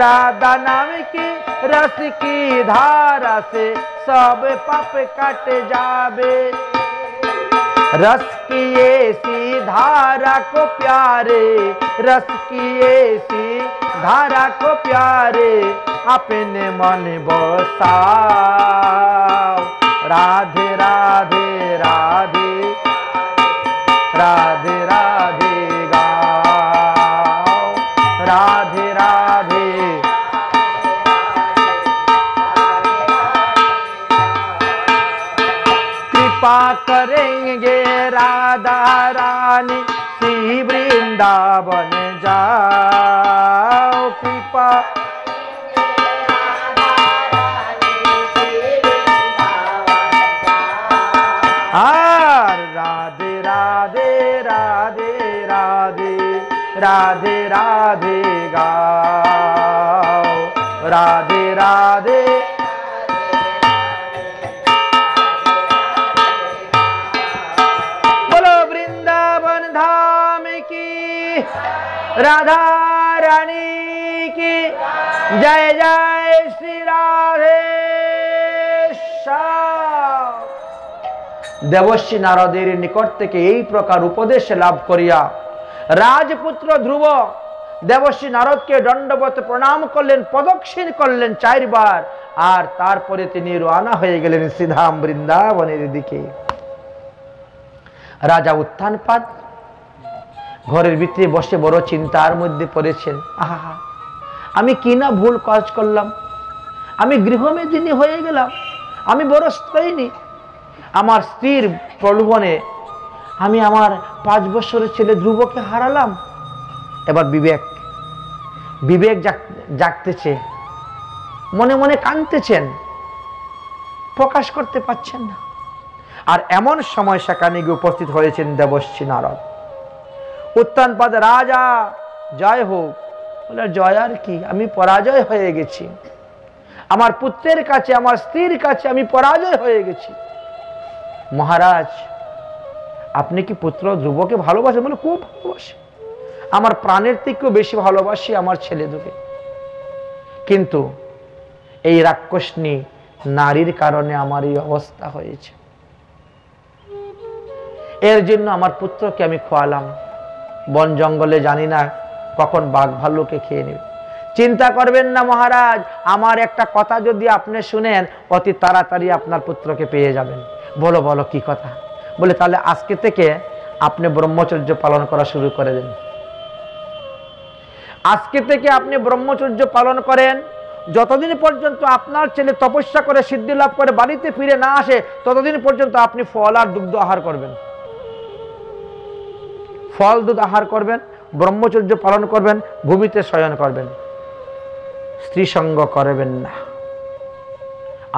राधा नाम की रस की धारा से सब पाप कट जावे रस की ऐसी धारा को प्यारे रस की ऐसी धारा को प्यारे अपने मन बसाओ राधे राधे राधे राधे राधे गाओ राधे राधे कृपा करेंगे राधा रानी श्री वृंदावन जाओ कृपा राधे राधे राधे राधे राधे राधे गाओ राधे राधे राधा रानी की जय जय श्री राधे श्याम देवर्षि नारदेर निकट থেকে এই প্রকার উপদেশ লাভ করিয়া রাজপুত্র ধ্রুব দেবর্ষি নারদকে দণ্ডবত প্রণাম করলেন প্রদক্ষিণ করলেন 4 বার আর তারপরে তিনি রওনা হয়ে গেলেন সিধা বৃন্দাবনের দিকে রাজা উত্থানপাদ ঘরের ভিতরে বসে বড় চিন্তার মধ্যে পড়েছেন আহা আমি কি না ভুল কাজ করলাম আমি গৃহমেদিনী হয়ে গেলাম আমি বড় স্ত্রৈণী আমার স্ত্রীর প্রলোভনে আমি আমার 5 বছরের ছেলে ধ্রুবকে হারালাম এবার বিবেক জাগতেছে মনে মনে কাঁদতেছেন প্রকাশ করতে পারছেন না আর এমন সময় সেখানে গিয়ে উপস্থিত হয়েছেন দেবর্ষি নারদ উত্থানপাদ রাজা জয় হোক বলে জয় আর কি আমি পরাজয় হয়ে গেছি আমার পুত্রের কাছে আমার স্ত্রীর কাছে আমি পরাজয় হয়ে গেছি মহারাজ আপনি কি পুত্র ধ্রুবকে ভালোবাসেন বলে খুব ভালোবাসি আমার প্রাণের থেকেও বেশি ভালোবাসি আমার ছেলে দুকে কিন্তু এই রাক্ষসনী নারীর কারণে আমার এই অবস্থা হয়েছে এর জন্য আমার পুত্রকে আমি খোয়ালাম বন জঙ্গলে জানি না কখন বাঘ ভাল্লুকে খেয়ে নেবে চিন্তা করবেন না মহারাজ আমার একটা কথা যদি আপনি শুনেন অতি তাড়াতাড়ি আপনার পুত্রকে পেয়ে যাবেন বলো বলো কি কথা বলে তাহলে আজকে থেকে আপনি ব্রহ্মচর্য পালন করা শুরু করে দেন আজকে থেকে আপনি ব্রহ্মচর্য পালন করেন যতদিন পর্যন্ত আপনার ছেলে তপস্যা করে সিদ্ধি লাভ করে বাড়িতে ফিরে না আসে ততদিন পর্যন্ত আপনি ফল আর দুগ্ধ আহার করবেন ফল দুধ আহার করবেন ব্রহ্মচর্য পালন করবেন ভূমিতে শয়ন করবেন স্ত্রী সঙ্গ করবেন না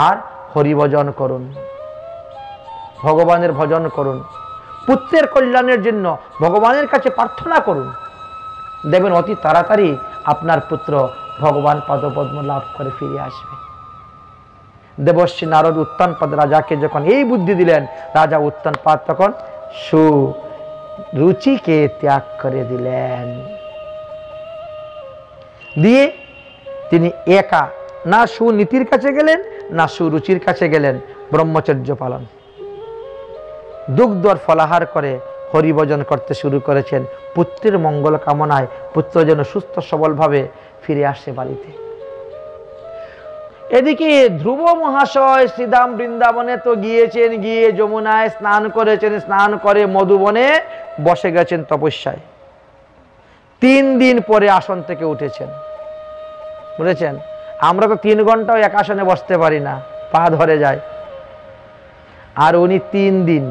আর হরিভজন করুন ভগবানের ভজন করুন পুত্রের কল্যাণের জন্য ভগবানের কাছে প্রার্থনা করুন দেখবেন অতি তাড়াতাড়ি আপনার পুত্র ভগবান পাদপদ্ম লাভ করে ফিরে আসবে দেবর্ষি নারদ উত্থানপাদ রাজাকে যখন এই বুদ্ধি দিলেন রাজা উত্থানপাদ তখন রুচিকে ত্যাগ করে দিলেন দিয়ে তিনি একা না সুনীতির কাছে গেলেন না সুরুচির কাছে গেলেন ব্রহ্মচর্য পালন দুগ্ধ আর ফলাহার করে হরিভজন করতে শুরু করেছেন পুত্রের মঙ্গল কামনায় পুত্র যেন সুস্থ সবলভাবে ফিরে আসে বাড়িতে এদিকে ধ্রুব মহাশয় শ্রীধাম বৃন্দাবনে তো গিয়েছেন গিয়ে যমুনায় স্নান করেছেন স্নান করে মধুবনে বসে গেছেন তপস্যায় 3 দিন পরে আসন থেকে উঠেছেন বুঝেছেন আমরা তো 3 ঘন্টাও এক আসনে বসতে পারি না পা ধরে যায় আর উনি 3 দিন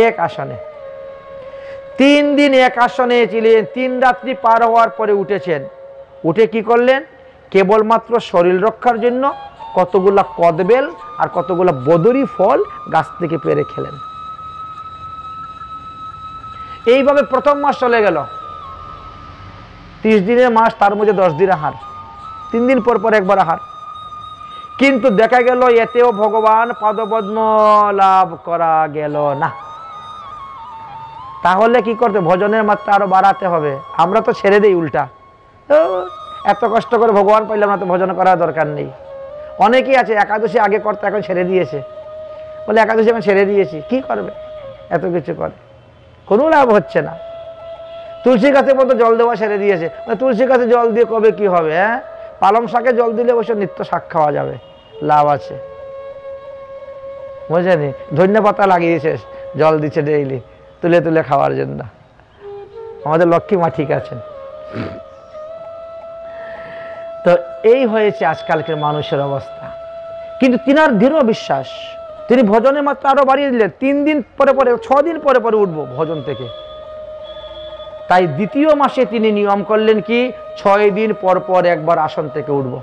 এক আসনে, 3 দিন এক আসনে ছিলেন। 3 রাত্রি পার হওয়ার পরে উঠেছেন। উঠে কি করলেন? কেবলমাত্র শরীর রক্ষার জন্য কতগুলা কদবেল আর কতগুলা বদরি ফল গাছ থেকে পেরে খেলেন। এইভাবে প্রথম মাস চলে গেল। 30 দিনের মাস, তার মধ্যে 10 দিন আহার, 3 দিন পর পর একবার আহার। কিন্তু দেখা গেল এতেও ভগবান পদপদ্ম লাভ করা গেল না। তাহলে কি করতে? ভজনের মাত্রা আরো বাড়াতে হবে। আমরা তো ছেড়ে দিই উল্টা, এত কষ্ট করে ভগবান পাইলাম না তো ভজন করার দরকার নেই। অনেকেই আছে একাদশী আগে করতে, এখন ছেড়ে দিয়েছে, বলে একাদশী এখন ছেড়ে দিয়েছি, কি করবে? এত কিছু করে কোনো লাভ হচ্ছে না। তুলসী গাছে মতো জল দেওয়া ছেড়ে দিয়েছে, তুলসী গাছে জল দিয়ে কবে কি হবে? হ্যাঁ, পালং শাকে জল দিলে অবশ্য নিত্য শাক খাওয়া যাবে, লাভ আছে, বুঝেনি? ধনিয়া পাতা লাগিয়েছে, জল দিচ্ছে ডেইলি তুলে তুলে খাওয়ার জন্য। আমাদের লক্ষ্মী মা ঠিক আছেন। তো এই হয়েছে আজকালকের মানুষের অবস্থা। কিন্তু তিনার দৃঢ় বিশ্বাস, তিনি ভজনের মাত্রা আরো বাড়িয়ে দিলেন। 3 দিন পরে পরে, 6 দিন পরে পরে উঠবো ভজন থেকে। তাই দ্বিতীয় মাসে তিনি নিয়ম করলেন কি, 6 দিন পর পর একবার আসন থেকে উঠব।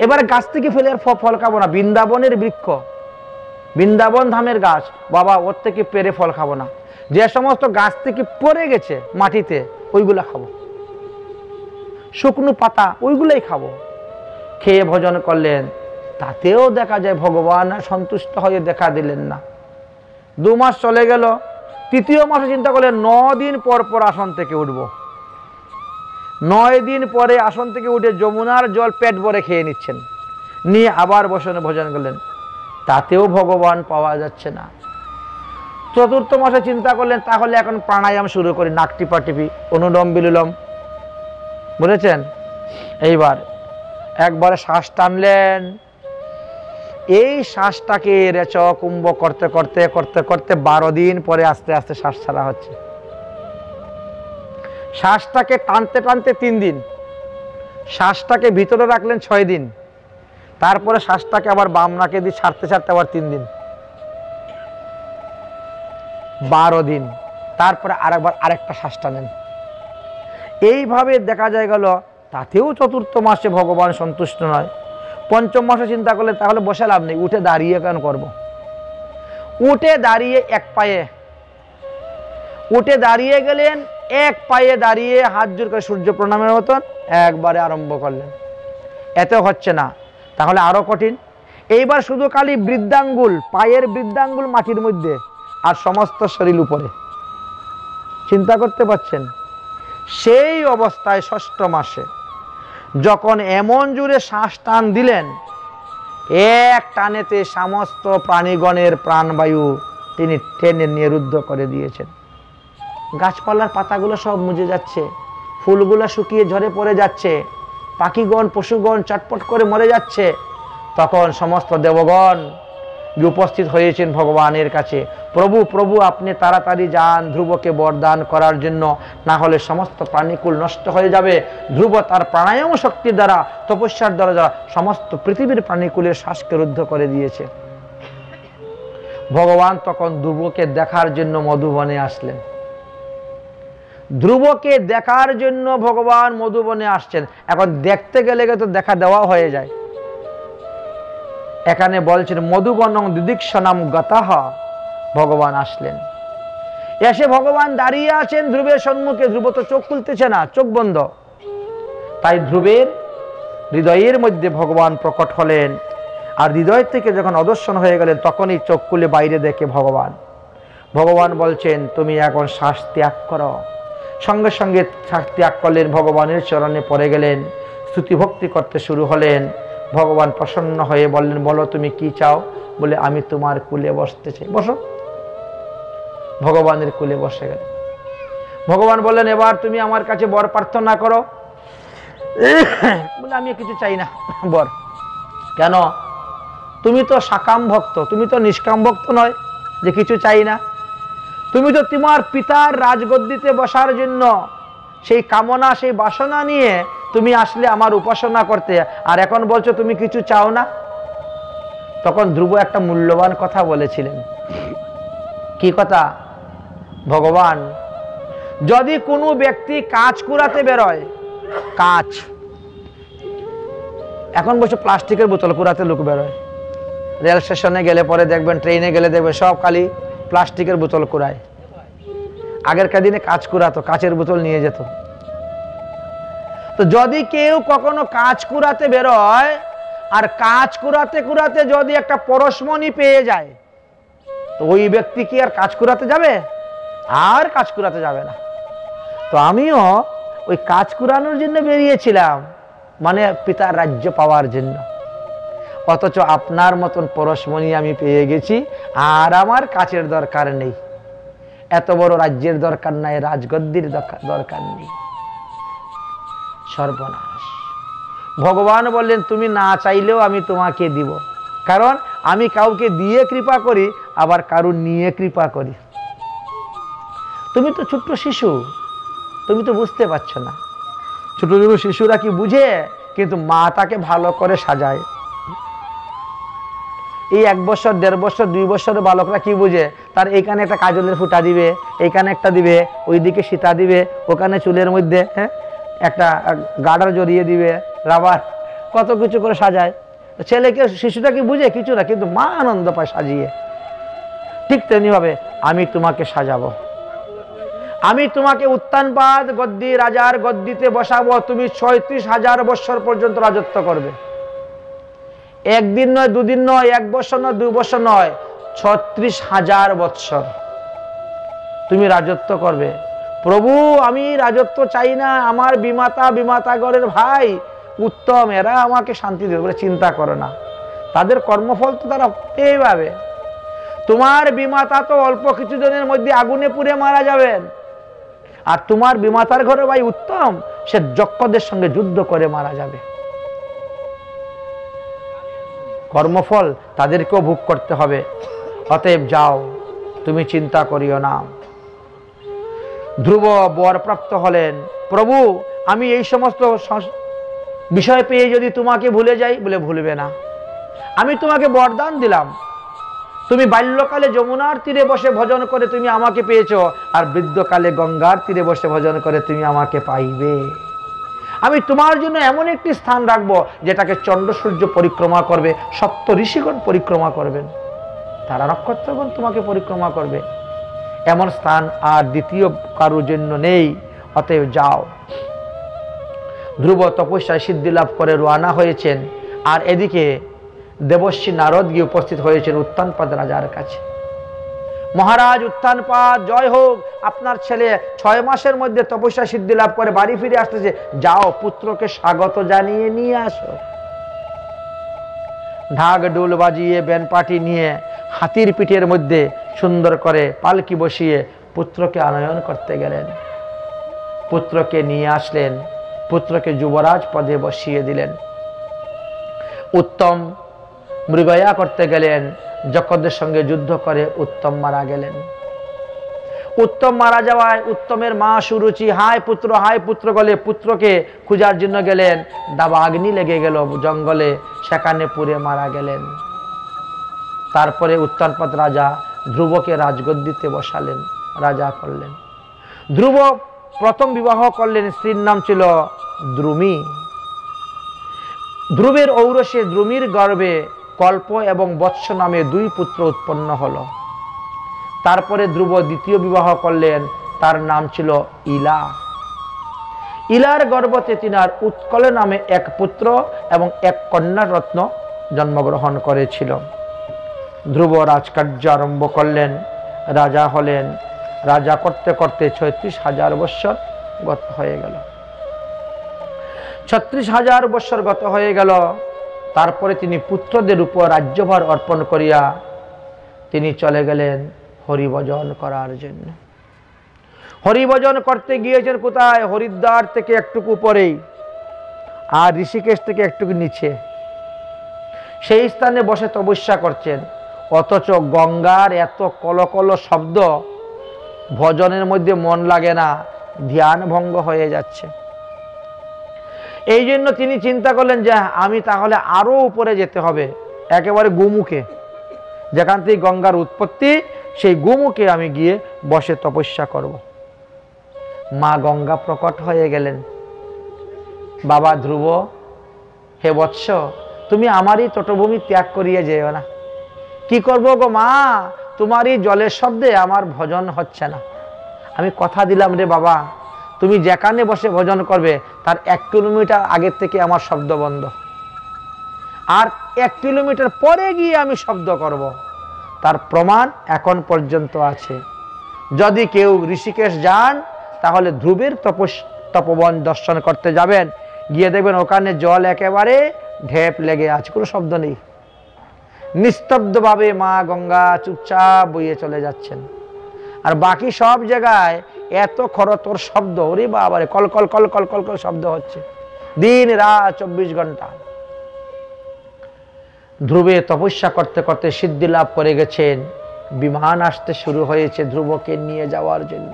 এবারে গাছ থেকে ফেলে ফল খাবো না, বৃন্দাবনের বৃক্ষ, বৃন্দাবন ধামের গাছ, বাবা ওর থেকে পেরে ফল খাবো না। যে সমস্ত গাছ থেকে পড়ে গেছে মাটিতে ওইগুলা খাবো, শুকনো পাতা ওইগুলাই খাবো। খেয়ে ভজন করলেন। তাতেও দেখা যায় ভগবান সন্তুষ্ট হয়ে দেখা দিলেন না। 2 মাস চলে গেল। তৃতীয় মাসে চিন্তা করলেন 9 দিন পর পর আসন থেকে উঠব। 9 দিন পরে আসন থেকে উঠে যমুনার জল পেট ভরে খেয়ে নিচ্ছেন, নিয়ে আবার বসনে ভজন করলেন। তাতেও ভগবান পাওয়া যাচ্ছে না। চতুর্থ মাসে চিন্তা করলেন তাহলে এখন প্রাণায়াম শুরু করি, নাক টিপা টিপি, অনুলোম বিলোম, বুঝেছেন? এইবার একবারে শ্বাস টানলেন। এই শ্বাসটাকে রেচ কুম্ভ করতে করতে করতে করতে 12 দিন পরে আস্তে আস্তে শ্বাস ছাড়া হচ্ছে। শ্বাসটাকে টানতে টানতে 3 দিন, শ্বাসটাকে ভিতরে রাখলেন 6 দিন, তারপরে শ্বাসটাকে আবার বাম নাকে দিয়ে ছাড়তে ছাড়তে আবার 3 দিন, 12 দিন, তারপরে আরেকটা শ্বাস টানেন। এইভাবে দেখা যায় গেল। তাতেও চতুর্থ মাসে ভগবান সন্তুষ্ট নয়। পঞ্চম মাসে চিন্তা করলে তাহলে বসে লাভ নেই, উঠে দাঁড়িয়ে কেন করব? উঠে দাঁড়িয়ে উঠে দাঁড়িয়ে গেলেন, এক পায়ে দাঁড়িয়ে হাত জোর করে সূর্য প্রণামের মতন একবারে আরম্ভ করলেন। এত হচ্ছে না, তাহলে আরো কঠিন। এইবার শুধু খালি বৃদ্ধাঙ্গুল, পায়ের বৃদ্ধাঙ্গুল মাটির মধ্যে আর সমস্ত শরীর উপরে। চিন্তা করতে পারছেন? সেই অবস্থায় ষষ্ঠ মাসে যখন এমন জোরে শ্বাস টান দিলেন, এক টানেতে সমস্ত প্রাণীগণের প্রাণবায়ু তিনি টেনে নিরুদ্ধ করে দিয়েছেন। গাছপালার পাতাগুলো সব মুজে যাচ্ছে, ফুলগুলো শুকিয়ে ঝরে পড়ে যাচ্ছে, পাখিগণ পশুগণ চটপট করে মরে যাচ্ছে। তখন সমস্ত দেবগণ উপস্থিত হয়েছেন ভগবানের কাছে। প্রভু প্রভু, আপনি তাড়াতাড়ি যান ধ্রুবকে বরদান করার জন্য, না হলে সমস্ত প্রাণীকুল নষ্ট হয়ে যাবে। ধ্রুব তার প্রাণায়াম শক্তির দ্বারা, তপস্যার দ্বারা সমস্ত পৃথিবীর প্রাণীকুলের শ্বাসকে রুদ্ধ করে দিয়েছে। ভগবান তখন ধ্রুবকে দেখার জন্য মধুবনে আসলেন। ধ্রুবকে দেখার জন্য ভগবান মধুবনে আসছেন। এখন দেখতে গেলে তো দেখা দেওয়া হয়ে যায়। এখানে বলছেন মধুবনং দিদিক্ষণাম গতঃ, ভগবান আসলেন। এসে ভগবান দাঁড়িয়ে আছেন ধ্রুবের সম্মুখে। ধ্রুব তো চোখ খুলতেছে না, চোখ বন্ধ। তাই ধ্রুবের হৃদয়ের মধ্যে ভগবান প্রকট হলেন। আর হৃদয় থেকে যখন অদর্শন হয়ে গেলেন, তখনই চোখ খুলে বাইরে দেখে ভগবান। ভগবান বলছেন তুমি এখন শ্বাস ত্যাগ করো। সঙ্গে সঙ্গে শ্বাস ত্যাগ করলেন, ভগবানের চরণে পড়ে গেলেন, স্তুতি ভক্তি করতে শুরু হলেন। ভগবান প্রসন্ন হয়ে বললেন, বলো তুমি কি চাও? বলে আমি তোমার কুলে বসতে চাই। বসো। ভগবানের কুলে বসে গেল। ভগবান বললেন, এবার তুমি আমার কাছে বর প্রার্থনা করো। বলে আমি কিছু চাই না বর। কেন? তুমি তো সাকাম ভক্ত, তুমি তো নিষ্কাম ভক্ত নয় যে কিছু চাই না। তুমি তো তোমার পিতার রাজগদ্দিতে বসার জন্য সেই কামনা, সেই বাসনা নিয়ে তুমি আসলে আমার উপাসনা করতে, আর এখন বলছো তুমি কিছু চাও না। তখন ধ্রুব একটা মূল্যবান কথা বলেছিলেন। কি কথা? ভগবান, যদি কোনো ব্যক্তি কাজ কুড়াতে বেরোয়, কাজ, এখন বসে প্লাস্টিকের বোতল কুড়াতে লোক বেরোয়, রেল স্টেশনে গেলে পরে দেখবেন, ট্রেনে গেলে দেখবেন সব খালি প্লাস্টিকের বোতল কুড়ায়। আগেরকার দিনে কাজ কুড়াতো, কাচের বোতল নিয়ে যেত। তো যদি কেউ কখনো কাজ কুড়াতে বেরোয় আর কাজ কুড়াতে কুড়াতে যদি একটা পরশমণি পেয়ে যায়, তো ওই ব্যক্তি কি আর কাজ কুড়াতে যাবে? আর কাজ কুড়াতে যাবে না। তো আমিও ওই কাজ কুড়ানোর জন্য বেরিয়েছিলাম, মানে পিতার রাজ্য পাওয়ার জন্য। অথচ আপনার মতন পরশমণি আমি পেয়ে গেছি, আর আমার কাজের দরকার নেই। এত বড় রাজ্যের দরকার নাই, রাজগদ্দির দরকার নেই। সর্বনাশ। ভগবান বললেন, তুমি না চাইলেও আমি তোমাকে দিব, কারণ আমি কাউকে দিয়ে কৃপা করি, আবার কারু নিয়ে কৃপা করি। তুমি তো ছোট্ট শিশু, তুমি তো বুঝতে পারছো না। ছোট ছোট শিশুরা কি বুঝে? কিন্তু মা তাকে ভালো করে সাজায়। এই 1 বছর, 1.5 বছর, 2 বছরের বালকরা কি বুঝে? তার এইখানে একটা কাজলের ফুটা দিবে, এইখানে একটা দিবে, ওইদিকে সীতা দিবে, ওখানে চুলের মধ্যে একটা গার্ডার জড়িয়ে দিবে, রাবার, কত কিছু করে সাজায়। ছেলেকে, শিশুটা কি বুঝে? কিছু না, কিন্তু মা আনন্দ পায় সাজিয়ে। ঠিক তেমনি ভাবে আমি তোমাকে সাজাবো, আমি তোমাকে উত্তানপাদ গদ্দি, রাজার গদ্দিতে বসাবো। তুমি 36,000 বৎসর পর্যন্ত রাজত্ব করবে। একদিন নয়, 2 দিন নয়, 1 বছর নয়, 2 বছর নয়, 36,000 বৎসর তুমি রাজত্ব করবে। প্রভু, আমি রাজত্ব চাই না, আমার বিমাতাগণের ভাই উত্তম, এরা আমাকে শান্তি দেবে। বলে, চিন্তা করো না, তাদের কর্মফল তো তারা পেয়ে পাবে। তোমার বিমাতা তো অল্প কিছু দিনের মধ্যে আগুনে পুড়ে মারা যাবেন, আর তোমার বিমাতার ঘরে ভাই উত্তম, সে যক্ষদের সঙ্গে যুদ্ধ করে মারা যাবে। কর্মফল তাদেরকেও ভোগ করতে হবে। অতএব যাও, তুমি চিন্তা করিও না। ধ্রুব বরপ্রাপ্ত হলেন। প্রভু, আমি এই সমস্ত বিষয় পেয়ে যদি তোমাকে ভুলে যাই? বলে, ভুলবে না। আমি তোমাকে বরদান দিলাম, তুমি বাল্যকালে যমুনার তীরে বসে ভজন করে তুমি আমাকে পেয়েছো, আর বৃদ্ধকালে গঙ্গার তীরে বসে ভজন করে তুমি আমাকে পাইবে। আমি তোমার জন্য এমন একটি স্থান রাখবো, যেটাকে চন্দ্র সূর্য পরিক্রমা করবে, সপ্ত ঋষিগণ পরিক্রমা করবেন, তারা নক্ষত্রগণ তোমাকে পরিক্রমা করবে। এমন স্থান আর দ্বিতীয় কারোর জন্য নেই। অতএব যাও। ধ্রুব তপস্যায় সিদ্ধি লাভ করে রওনা হয়েছেন, আর এদিকে দেবর্ষি নারদ গিয়ে উপস্থিত হয়েছেন উত্তানপাদ রাজার কাছে। মহারাজ উত্তানপাদ, জয় হোক, আপনার ছেলে 6 মাসের মধ্যে তপস্যা সিদ্ধি লাভ করে বাড়ি ফিরে আসতেছে, যাও পুত্রকে স্বাগত জানিয়ে নিয়ে আসো। ঢাক ডোল বাজিয়ে, বেনপাটি নিয়ে, হাতির পিঠের মধ্যে সুন্দর করে পালকি বসিয়ে পুত্রকে আনয়ন করতে গেলেন। পুত্রকে নিয়ে আসলেন, পুত্রকে যুবরাজ পদে বসিয়ে দিলেন। উত্তম মৃগয়া করতে গেলেন, যক্ষদের সঙ্গে যুদ্ধ করে উত্তম মারা গেলেন। উত্তম মারা যাওয়ায় উত্তমের মা সুরুচি হায় পুত্র বলে পুত্রকে খোঁজার জন্য গেলেন। দাবা আগ্নি লেগে গেল জঙ্গলে, সেখানে পুড়ে মারা গেলেন। তারপরে উত্তানপাদ রাজা ধ্রুবকে রাজগদ্দিতে বসালেন, রাজা করলেন। ধ্রুব প্রথম বিবাহ করলেন, স্ত্রীর নাম ছিল দ্রুমি। ধ্রুবের ঔরসে দ্রুমির গর্ভে কল্প এবং বৎস নামে 2 পুত্র উৎপন্ন হল। তারপরে ধ্রুব দ্বিতীয় বিবাহ করলেন, তার নাম ছিল ইলা। ইলার গর্ভতে তিনার উৎকল নামে 1 পুত্র এবং 1 কন্যা রত্ন জন্মগ্রহণ করেছিল। ধ্রুব রাজকার্য আরম্ভ করলেন, রাজা হলেন। রাজা করতে করতে 36,000 বৎসর গত হয়ে গেল। 36,000 বৎসর গত হয়ে গেল। তারপরে তিনি পুত্রদের উপর রাজ্যভার অর্পণ করিয়া তিনি চলে গেলেন হরিভজন করার জন্য। হরিভজন করতে গিয়েছেন কোথায়? হরিদ্বার থেকে একটুকু উপরেই, আর ঋষিকেশ থেকে একটুকু নিচে, সেই স্থানে বসে তপস্যা করছেন। অথচ গঙ্গার এত কলকল শব্দ, ভজনের মধ্যে মন লাগে না, ধ্যান ভঙ্গ হয়ে যাচ্ছে। এই জন্য তিনি চিন্তা করলেন যে আমি তাহলে আরো উপরে যেতে হবে, একেবারে গোমুখে, যেখান থেকে গঙ্গার উৎপত্তি, সেই গোমুখে আমি গিয়ে বসে তপস্যা করব। মা গঙ্গা প্রকট হয়ে গেলেন, বাবা ধ্রুব, হে বৎস, তুমি আমারই তটভূমি ত্যাগ করিয়ে যেও না। কি করবো গো মা, তোমারই জলের শব্দে আমার ভজন হচ্ছে না। আমি কথা দিলাম রে বাবা, তুমি যেখানে বসে ভজন করবে তার 1 কিলোমিটার আগের থেকে আমার শব্দ বন্ধ, আর 1 কিলোমিটার পরে গিয়ে আমি শব্দ করব। তার প্রমাণ এখন পর্যন্ত আছে। যদি কেউ ঋষিকেশ যান তাহলে ধ্রুবের তপবন দর্শন করতে যাবেন, গিয়ে দেখবেন ওখানে জল একেবারে ঢেপ লেগে আছে, কোনো শব্দ নেই। নিস্তব্ধভাবে মা গঙ্গা চুপচাপ বইয়ে চলে যাচ্ছেন। আর বাকি সব জায়গায় এত খরতর শব্দ, ওরে বাবারে, call call call call call call শব্দ হচ্ছে দিন রাত 24 ঘন্টা। ধ্রুবে তপস্যা করতে করতে সিদ্ধি লাভ করে গেছেন। বিমান আসতে শুরু হয়েছে ধ্রুবকে নিয়ে যাওয়ার জন্য।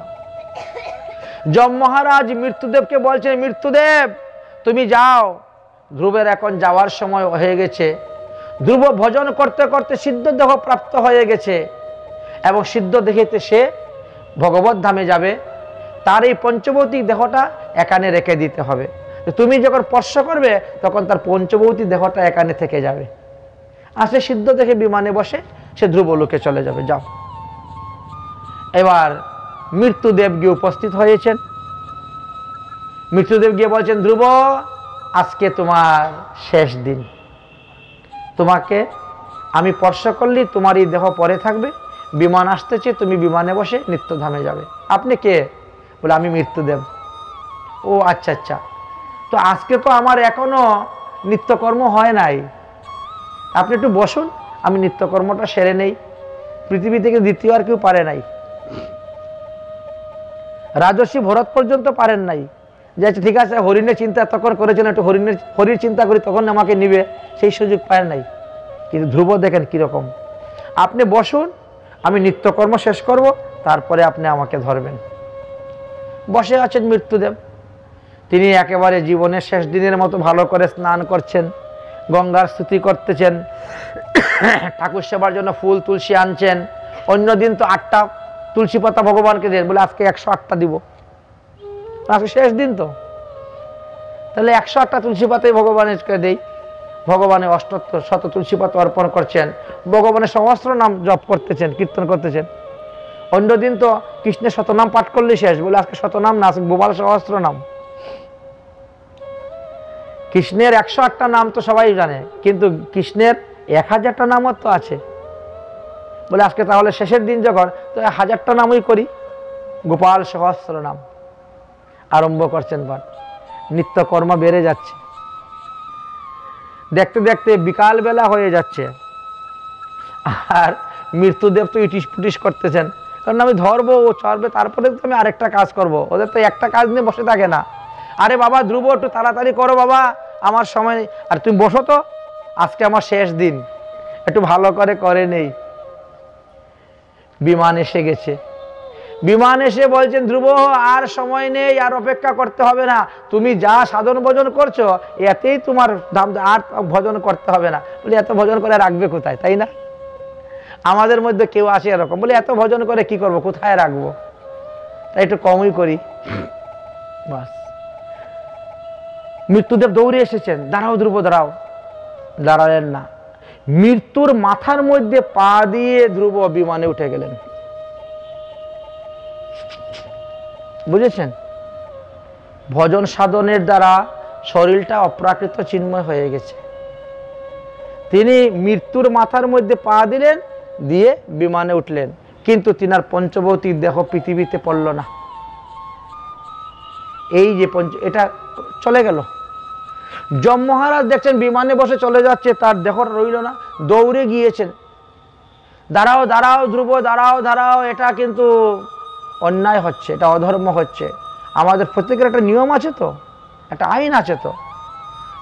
যম মহারাজ মৃত্যুদেবকে বলছেন, মৃত্যুদেব তুমি যাও, ধ্রুবের এখন যাওয়ার সময় হয়ে গেছে। ধ্রুব ভজন করতে করতে সিদ্ধ দেহ প্রাপ্ত হয়ে গেছে এবং সিদ্ধ দেহেতে সে ভগবত ধামে যাবে। তার এই পঞ্চভৌতিক দেহটা এখানে রেখে দিতে হবে। তুমি যখন স্পর্শ করবে তখন তার পঞ্চভৌতিক দেহটা এখানে থেকে যাবে। আসে সিদ্ধ দেখে বিমানে বসে সে ধ্রুবলোকে চলে যাবে। যাও। এবার মৃত্যুদেব গিয়ে উপস্থিত হয়েছেন। মৃত্যুদেব গিয়ে বলছেন, ধ্রুব আজকে তোমার শেষ দিন, তোমাকে আমি স্পর্শ করলি তোমার এই দেহ পরে থাকবে, বিমান আসতেছে, তুমি বিমানে বসে নিত্যধামে যাবে। আপনি কে? বলে আমি মৃত্যুদেব। ও আচ্ছা আচ্ছা, তো আজকে তো আমার এখনো নিত্যকর্ম হয় নাই, আপনি একটু বসুন, আমি নিত্যকর্মটা সেরে নেই। পৃথিবী থেকে দ্বিতীয় আর কেউ পারে নাই, রাজর্ষি ভরত পর্যন্ত পারেন নাই। যে আচ্ছা ঠিক আছে, হরিণের চিন্তা তখন করেছেন, একটু হরির চিন্তা করি তখন আমাকে নিবে, সেই সুযোগ পায় নাই। কিন্তু ধ্রুব দেখেন কিরকম, আপনি বসুন, আমি নিত্যকর্ম শেষ করব, তারপরে আপনি আমাকে ধরবেন। বসে আছেন মৃত্যুদেব। তিনি একেবারে জীবনের শেষ দিনের মতো ভালো করে স্নান করছেন, গঙ্গার স্তুতি করতেছেন, ঠাকুর সেবার জন্য ফুল তুলসী আনছেন। অন্যদিন তো 8টা তুলসী পাতা ভগবানকে দেন, বলে আজকে 108টা দিব, আজকে শেষ দিন তো, তাহলে 108টা তুলসী পাতাই ভগবানকে দেই। ভগবানের 800 তুলসী পাতা অর্পণ করছেন, ভগবানের সহস্র নাম জপ করতেছেন, কীর্তন করতেছেন। অন্যদিন তো কৃষ্ণের শতনাম পাঠ করলে শেষ, বলে আজকে শতনাম না, আজকে গোপাল সহস্র নাম। কৃষ্ণের 108টা নাম তো সবাই জানে, কিন্তু কৃষ্ণের 1000টা নামও তো আছে, বলে আজকে তাহলে শেষের দিন যখন, তো 1000টা নামই করি, গোপাল সহস্র নাম আরম্ভ করছেন পাঠ। নিত্যকর্ম বেড়ে যাচ্ছে, দেখতে দেখতে বিকাল বেলা হয়ে যাচ্ছে, আর মৃত্যুদেব তো ইটিস পুটিস করতেছেন, কারণ আমি ধরবো, ও চড়বে, তারপরে তো আমি আরেকটা কাজ করব। ওদের তো একটা কাজ নিয়ে বসে থাকে না। আরে বাবা ধ্রুব, একটু তাড়াতাড়ি করো বাবা, আমার সময় নেই। আর তুমি বসো তো, আজকে আমার শেষ দিন, একটু ভালো করে নেই। বিমান এসে গেছে। বিমান এসে বলছেন, ধ্রুব আর সময় নেই, আর অপেক্ষা করতে হবে না, তুমি যা সাধন ভজন করছো এতেই তোমার দাম, আর ভজন করতে হবে না। বলে এত ভজন করে রাখবে কোথায়, তাই না? আমাদের মধ্যে কেউ আসে এরকম, বলে এত ভজন করে কি করব, কোথায় রাখবো, তাই একটু কমই করি, বাস। মৃত্যুদেব দৌড়ে এসেছেন, দাঁড়াও ধ্রুব দাঁড়াও। দাঁড়ালেন না, মৃত্যুর মাথার মধ্যে পা দিয়ে ধ্রুব বিমানে উঠে গেলেন। বুঝেছেন? ভজন সাধনের দ্বারা শরীরটা অপ্রাকৃত চিন্ময় হয়ে গেছে। তিনি মৃত্যুর মাথার মধ্যে পা দিলেন, দিয়ে বিমানে উঠলেন, কিন্তু তিনার পঞ্চভৌতিক দেহ পৃথিবীতে পড়ল না। এই যে এটা চলে গেল। যম মহারাজ দেখছেন বিমানে বসে চলে যাচ্ছে, তার দেহটা রইল না, দৌড়ে গিয়েছেন, দাঁড়াও দাঁড়াও ধ্রুব, দাঁড়াও দাঁড়াও, এটা কিন্তু অন্যায় হচ্ছে, এটা অধর্ম হচ্ছে। আমাদের প্রত্যেকের একটা নিয়ম আছে তো, একটা আইন আছে তো,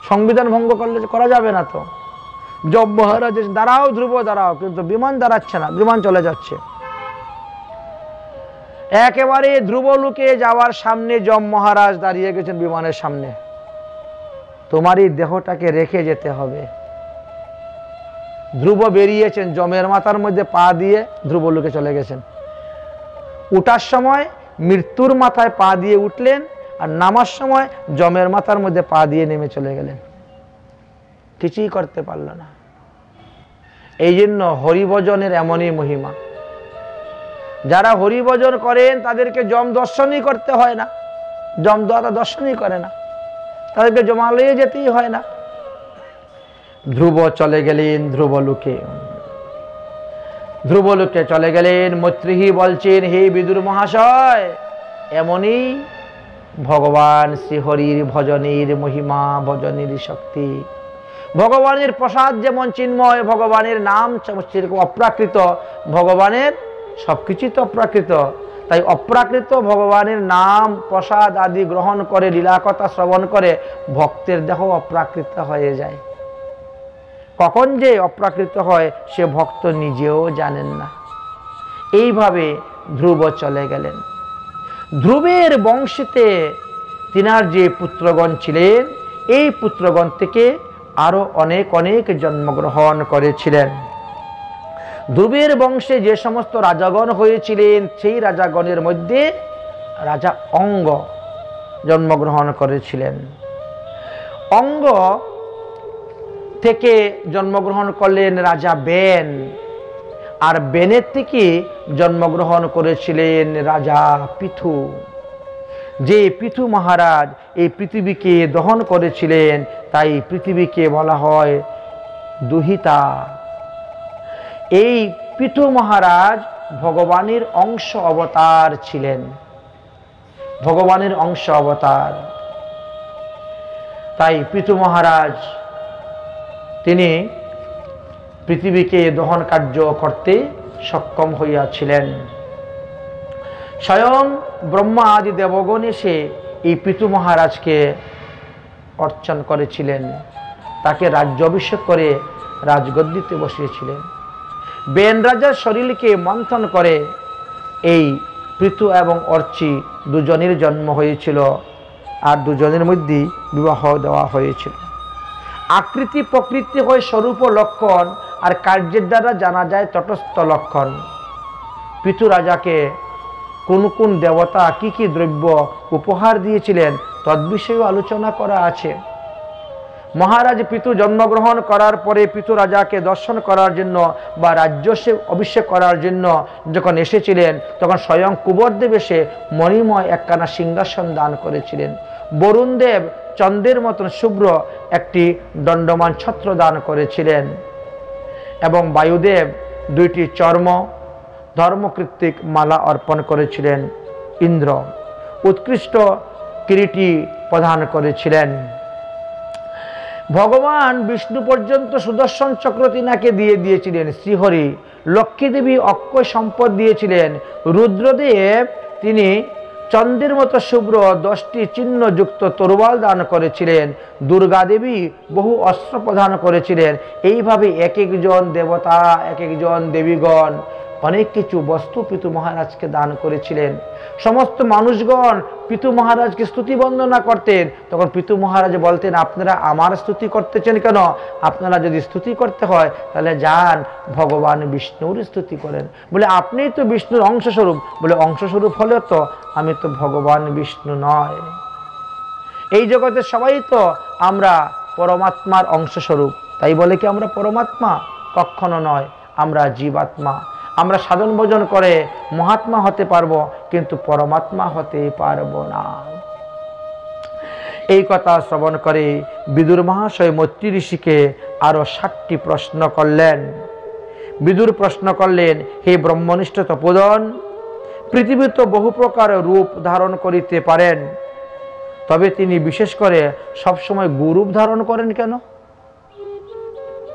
সংবিধান ভঙ্গ করলে করা যাবে না তো। যম মহারাজ দাঁড়াও ধ্রুব দাঁড়াও, কিন্তু বিমান দাঁড়াচ্ছে না, বিমান চলে যাচ্ছে। একেবারে ধ্রুবলোকে যাওয়ার সামনে যম মহারাজ দাঁড়িয়ে গেছেন বিমানের সামনে। তোমার এই দেহটাকে রেখে যেতে হবে, ধ্রুব বেরিয়েছেন, যমের মাথার মধ্যে পা দিয়ে ধ্রুবলোকে চলে গেছেন। উঠার সময় মৃত্যুর মাথায় পা দিয়ে উঠলেন, আর নামার সময় যমের মাথার মধ্যে পা দিয়ে নেমে চলে গেলেন, কিছুই করতে পারল না। এই জন্য হরিভজনের এমনই মহিমা। যারা হরিভজন করেন তাদেরকে যম দর্শনই করতে হয় না, যম দ্বারা দর্শনই করে না, তাদেরকে জমালয়ে যেতেই হয় না। ধ্রুব চলে গেলেন ধ্রুবলোকে। ধ্রুবলোকে চলে গেলেন। মৈত্রেয়ী বলছেন, হে বিদুর মহাশয়, এমনই ভগবান শ্রীহরির ভজনের মহিমা, ভজনের শক্তি। ভগবানের প্রসাদ যেমন চিন্ময়, ভগবানের নাম সেরকম অপ্রাকৃত। ভগবানের সবকিছুই তো অপ্রাকৃত, তাই অপ্রাকৃত ভগবানের নাম প্রসাদ আদি গ্রহণ করে, লীলাকথা শ্রবণ করে ভক্তের দেহ অপ্রাকৃত হয়ে যায়। কখন যে অপ্রাকৃত হয় সে ভক্ত নিজেও জানেন না। এইভাবে ধ্রুব চলে গেলেন। ধ্রুবের বংশেতে তিনার যে পুত্রগণ ছিলেন, এই পুত্রগণ থেকে আরো অনেক অনেক জন্মগ্রহণ করেছিলেন। ধ্রুবের বংশে যে সমস্ত রাজাগণ হয়েছিলেন, সেই রাজাগণের মধ্যে রাজা অঙ্গ জন্মগ্রহণ করেছিলেন। অঙ্গ থেকে জন্মগ্রহণ করলেন রাজা বেন, আর বেনের থেকে জন্মগ্রহণ করেছিলেন রাজা পৃথু। যে পৃথু মহারাজ এই পৃথিবীকে দহন করেছিলেন, তাই পৃথিবীকে বলা হয় দুহিতা। এই পৃথু মহারাজ ভগবানের অংশ অবতার ছিলেন, ভগবানের অংশ অবতার। তাই পৃথু মহারাজ তিনি পৃথিবীকে দহন কার্য করতে সক্ষম হইয়াছিলেন। স্বয়ং ব্রহ্মা আদি দেবগণ এসে এই পৃথু মহারাজকে অর্চন করেছিলেন, তাকে রাজ্যাভিষেক করে রাজগদ্দিতে বসিয়েছিলেন। বেন রাজার শরীরকে মন্থন করে এই পৃথু এবং অর্চি দুজনের জন্ম হয়েছিল, আর দুজনের মধ্যে বিবাহ দেওয়া হয়েছিল। আকৃতি প্রকৃতি হয় স্বরূপ লক্ষণ, আর কার্যের দ্বারা জানা যায় তটস্থ লক্ষণ। পৃথু রাজাকে কোন কোন দেবতা কি কি দ্রব্য উপহার দিয়েছিলেন তদ্বিষয়ে আলোচনা করা আছে। মহারাজ পৃথু জন্মগ্রহণ করার পরে পৃথু রাজাকে দর্শন করার জন্য বা রাজ্য অভিষেক করার জন্য যখন এসেছিলেন, তখন স্বয়ং কুবরদেব এসে মণিময় একখানা সিংহাসন দান করেছিলেন। বরুণদেব চন্দ্রের মতন শুভ্র একটি দণ্ডমান ছত্র দান করেছিলেন, এবং বায়ুদেব দুইটি চর্ম ধর্মকৃত্তিক মালা অর্পণ করেছিলেন। ইন্দ্র উৎকৃষ্ট কিরীটি প্রদান করেছিলেন। ভগবান বিষ্ণু পর্যন্ত সুদর্শন চক্র তিনাকে দিয়ে দিয়েছিলেন। শ্রীহরি লক্ষ্মী দেবী অক্ষয় সম্পদ দিয়েছিলেন। রুদ্রদেব তিনি চন্দ্রের মতো শুভ্র 10টি চিহ্নযুক্ত তরোয়াল দান করেছিলেন। দুর্গা দেবী বহু অস্ত্র প্রদান করেছিলেন। এইভাবে এক একজন দেবতা, এক একজন দেবীগণ অনেক কিছু বস্তু পৃথু মহারাজকে দান করেছিলেন। সমস্ত মানুষগণ পৃথু মহারাজকে স্তুতি বন্দনা করতেন। তখন পৃথু মহারাজ বলতেন, আপনারা আমার স্তুতি করতেছেন কেন? আপনারা যদি স্তুতি করতে হয় তাহলে যান ভগবান বিষ্ণুর স্তুতি করেন। বলে, আপনিই তো বিষ্ণুর অংশস্বরূপ। বলে, অংশস্বরূপ হলে তো আমি তো ভগবান বিষ্ণু নয়। এই জগতে সবাই তো আমরা পরমাত্মার অংশস্বরূপ, তাই বলে কি আমরা পরমাত্মা? কখনো নয়, আমরা জীবাত্মা। আমরা সাধন ভজন করে মহাত্মা হতে পারবো, কিন্তু পরমাত্মা হতে পারবো না। এই কথা শ্রবণ করে বিদুর মহাশয় মৈত্রী ঋষিকে আরো 7টি প্রশ্ন করলেন। বিদুর প্রশ্ন করলেন, হে ব্রহ্মনিষ্ঠ তপোধন, পৃথিবী তো বহু প্রকার রূপ ধারণ করিতে পারেন, তবে তিনি বিশেষ করে সবসময় গুরূপ ধারণ করেন কেন?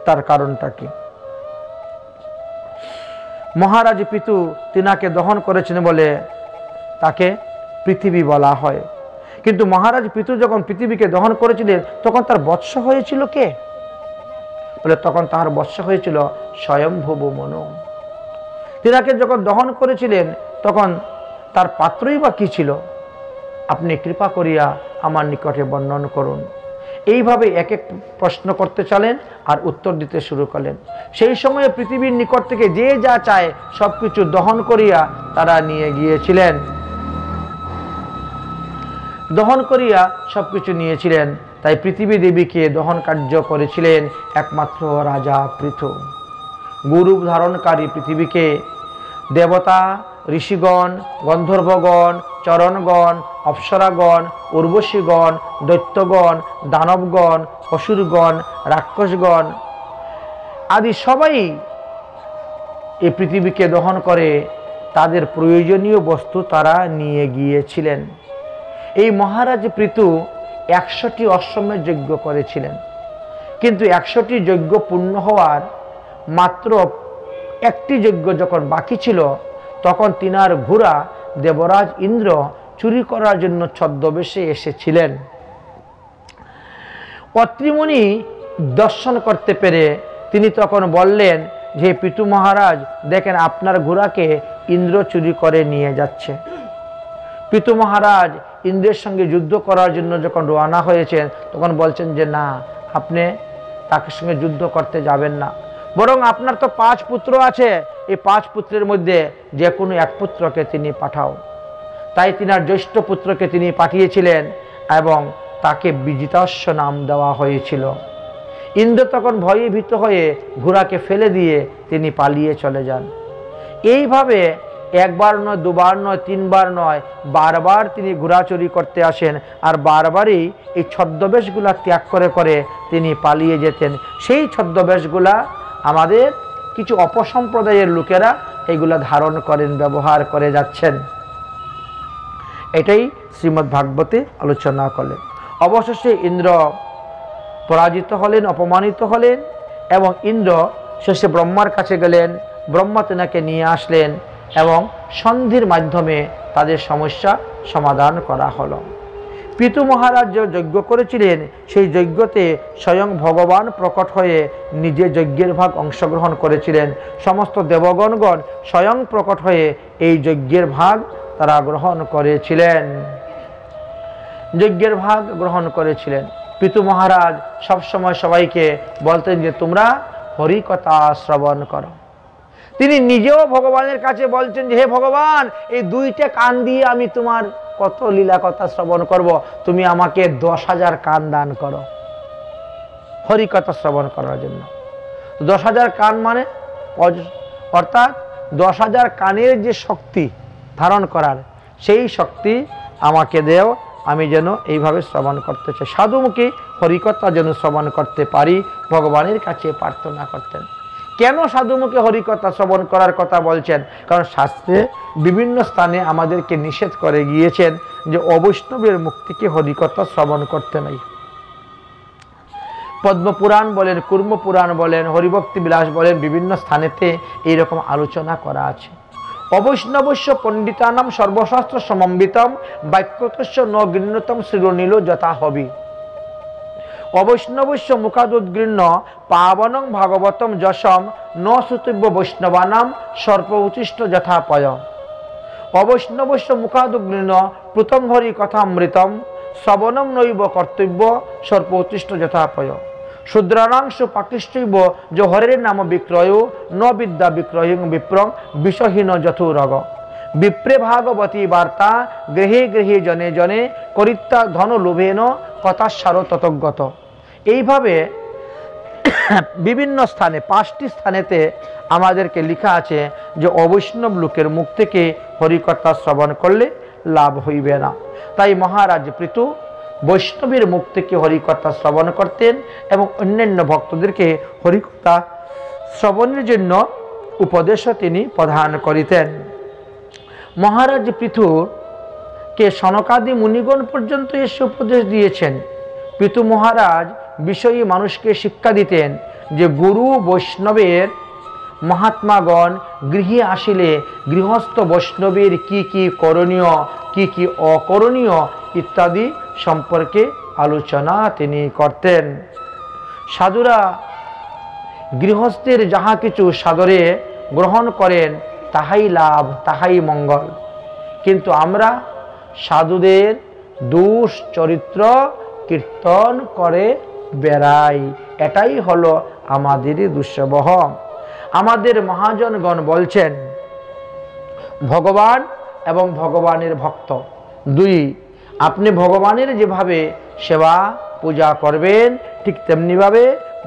তার কারণটা কি? মহারাজ পৃথু তিনাকে দহন করেছেন বলে তাকে পৃথিবী বলা হয়। কিন্তু মহারাজ পৃথু যখন পৃথিবীকে দহন করেছিলেন তখন তার বৎস হয়েছিল কে? বলে, তখন তাহার বৎস হয়েছিল স্বয়ংভুব মনু। তিনাকে যখন দহন করেছিলেন তখন তার পাত্রই বা কি ছিল? আপনি কৃপা করিয়া আমার নিকটে বর্ণন করুন। এইভাবে এক এক প্রশ্ন করতে চলেন আর উত্তর দিতে শুরু করলেন। সেই সময়ে পৃথিবীর নিকট থেকে যে যা চায় সব কিছু দহন করিয়া তারা নিয়ে গিয়েছিলেন, দহন করিয়া সব কিছু নিয়েছিলেন। তাই পৃথিবী দেবীকে দহন কার্য করেছিলেন একমাত্র রাজা পৃথু। গুরু ধারণকারী পৃথিবীকে দেবতা, ঋষিগণ, গন্ধর্বগণ, চরণগণ, অপ্সরাগণ, উর্বশীগণ, দৈত্যগণ, দানবগণ, অসুরগণ, রাক্ষসগণ আদি সবাই এই পৃথিবীকে দহন করে তাদের প্রয়োজনীয় বস্তু তারা নিয়ে গিয়েছিলেন। এই মহারাজ পৃথু 100টি অশ্বমেধ যজ্ঞ করেছিলেন, কিন্তু 100টি যজ্ঞ পূর্ণ হওয়ার মাত্র একটি যজ্ঞ যখন বাকি ছিল, তখন তিনার ঘোড়া দেবরাজ ইন্দ্র চুরি করার জন্য ছদ্মবেশে এসেছিলেন। অত্রিমুনি দর্শন করতে পেরে তিনি তখন বললেন যে পৃথু মহারাজ, দেখেন আপনার ঘোড়াকে ইন্দ্র চুরি করে নিয়ে যাচ্ছে। পৃথু মহারাজ ইন্দ্রের সঙ্গে যুদ্ধ করার জন্য যখন রওনা হয়েছেন, তখন বলছেন যে না, আপনি তাকে সঙ্গে যুদ্ধ করতে যাবেন না, বরং আপনার তো 5 পুত্র আছে, এই 5 পুত্রের মধ্যে যে কোনো এক পুত্রকে তিনি পাঠাও। তাই তিনার জ্যেষ্ঠ পুত্রকে তিনি পাঠিয়েছিলেন এবং তাকে বিজিতাশ্ব নাম দেওয়া হয়েছিল। ইন্দ্র তখন ভয়ে ভীত হয়ে ঘোড়াকে ফেলে দিয়ে তিনি পালিয়ে চলে যান। এইভাবে একবার নয়, দুবার নয়, 3 বার নয়, বারবার তিনি ঘোড়া চুরি করতে আসেন, আর বারবারই এই ছদ্মবেশগুলা ত্যাগ করে করে তিনি পালিয়ে যেতেন। সেই ছদ্মবেশগুলা আমাদের কিছু অপসম্প্রদায়ের লোকেরা এগুলা ধারণ করেন, ব্যবহার করে যাচ্ছেন। এটাই শ্রীমদ্ ভাগবতে আলোচনা করলেন। অবশেষে ইন্দ্র পরাজিত হলেন, অপমানিত হলেন এবং ইন্দ্র শেষে ব্রহ্মার কাছে গেলেন। ব্রহ্মা তেনাকে নিয়ে আসলেন এবং সন্ধির মাধ্যমে তাদের সমস্যা সমাধান করা হলো। পৃথু মহারাজ যে যজ্ঞ করেছিলেন, সেই যজ্ঞতে স্বয়ং ভগবান প্রকট হয়ে নিজে যজ্ঞের ভাগ অংশগ্রহণ করেছিলেন। সমস্ত দেবগণগণ স্বয়ং প্রকট হয়ে এই যজ্ঞের ভাগ তারা গ্রহণ করেছিলেন, যজ্ঞের ভাগ গ্রহণ করেছিলেন। পৃথু মহারাজ সবসময় সবাইকে বলতেন যে তোমরা হরিকথা শ্রবণ করো। তিনি নিজেও ভগবানের কাছে বলছেন যে হে ভগবান, এই 2টা কান দিয়ে আমি তোমার কত লীলা কথা শ্রবণ করব, তুমি আমাকে 10,000 কান দান করো হরিকথা শ্রবণ করার জন্য। 10,000 কান মানে অর্থাৎ 10,000 কানের যে শক্তি ধারণ করার, সেই শক্তি আমাকে দেও, আমি যেন এইভাবে শ্রবণ করতে চাই। সাধুমুখী হরিকথা যেন শ্রবণ করতে পারি, ভগবানের কাছে প্রার্থনা করতেন। কেন সাধুমুখে হরিকথা শ্রবণ করার কথা বলছেন? কারণ শাস্ত্রে বিভিন্ন স্থানে আমাদেরকে নিষেধ করে গিয়েছেন যে অবৈষ্ণবের মুখ থেকে হরিকথা শ্রবণ করতে নাই। পদ্মপুরাণ বলেন, কুর্মপুরাণ বলেন, হরিভক্তি বিলাস বলেন, বিভিন্ন স্থানেতে এইরকম আলোচনা করা আছে। অবৈষ্ণবস্য পণ্ডিতানাম সর্বশাস্ত্র সমন্বিতম বাক্যতস্য ন গৃহ্যতম শ্রীরনীল যথা হবি। অবৈষ্ণবস্য মুখাদুদ্গৃহ্য পাবনং ভাগবতম যশম ন শ্রুতব্য বৈষ্ণবানাম সর্প উচিষ্ট যথাপয়। অবৈষ্ণবস্য মুখাদুদ্গৃহ্য প্রথম হরি কথামৃতম শ্রবণম নৈব কর্তব্য সর্প উচিষ্ট যথাপয়। শূদ্রাংশ পাকিষ্টৈব য হরের নাম বিক্রয় ন বিদ্যা বিক্রয় বিপ্রং বিষহীন যথুরগ। বিপ্রে ভাগবতী বার্তা গৃহে গৃহে জনে জনে করিত্যা ধন লোভেন কথাসার ততজ্ঞত। এইভাবে বিভিন্ন স্থানে 5টি স্থানেতে আমাদেরকে লেখা আছে যে অবৈষ্ণব লোকের মুখ থেকে হরিকথা শ্রবণ করলে লাভ হইবে না। তাই মহারাজ পৃথু বৈষ্ণবের মুখ থেকে হরিকথা শ্রবণ করতেন এবং অন্যান্য ভক্তদেরকে হরিকথা শ্রবণের জন্য উপদেশও তিনি প্রদান করিতেন। মহারাজ পৃথুকে সনকাদি মুনিগণ পর্যন্ত এসে উপদেশ দিয়েছেন। পৃথু মহারাজ বিষয়ী মানুষকে শিক্ষা দিতেন যে গুরু বৈষ্ণবের মহাত্মাগণ গৃহে আসিলে গৃহস্থ বৈষ্ণবের কি কি করণীয়, কি কি অকরণীয় ইত্যাদি সম্পর্কে আলোচনা তিনি করতেন। সাধুরা গৃহস্থের যাহা কিছু সাদরে গ্রহণ করেন তাহাই লাভ, তাহাই মঙ্গল। কিন্তু আমরা সাধুদের দোষ চরিত্র কীর্তন করে বেড়াই। এটাই হলো আমাদেরই দুঃসহ। আমাদের মহাজনগণ বলছেন ভগবান এবং ভগবানের ভক্ত দুই। আপনি ভগবানের যেভাবে সেবা পূজা করবেন ঠিক তেমনিভাবে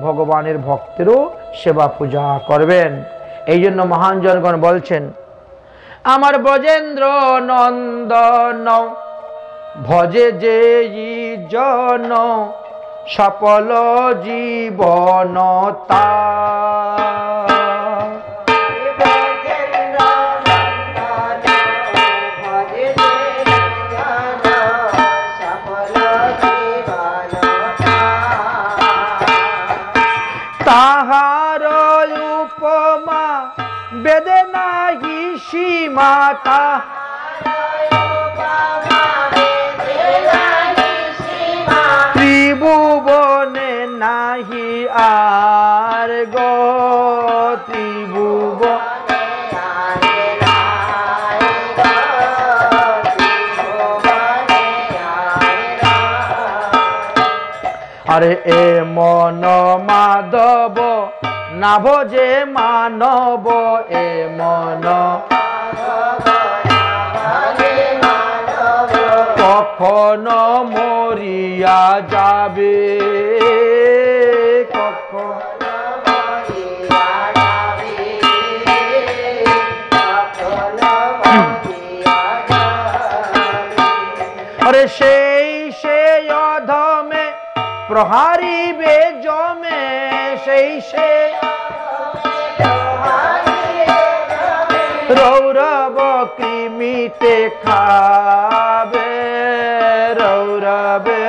ভগবানের ভক্তেরও সেবা পূজা করবেন। এই জন্য মহান জনগণ বলছেন আমার ব্রজেন্দ্র নন্দন ভজে যে জন সফল জীবন তার। তাহার উপমা বেদে নাহি সীমা, ত্রিভুবনে নাহি আর গো, ত্রিভুবনে আরে এ মন মাধব না ভজে মানব, এ মন কখনো মরিয়া যাবে, কখনো মরিয়া যাবে, কখনো মরিয়া যাবে। আরে সেই অধমে প্রহারিবে জমে, সেই রৌরব কৃমিতে খাবে, রৌরবে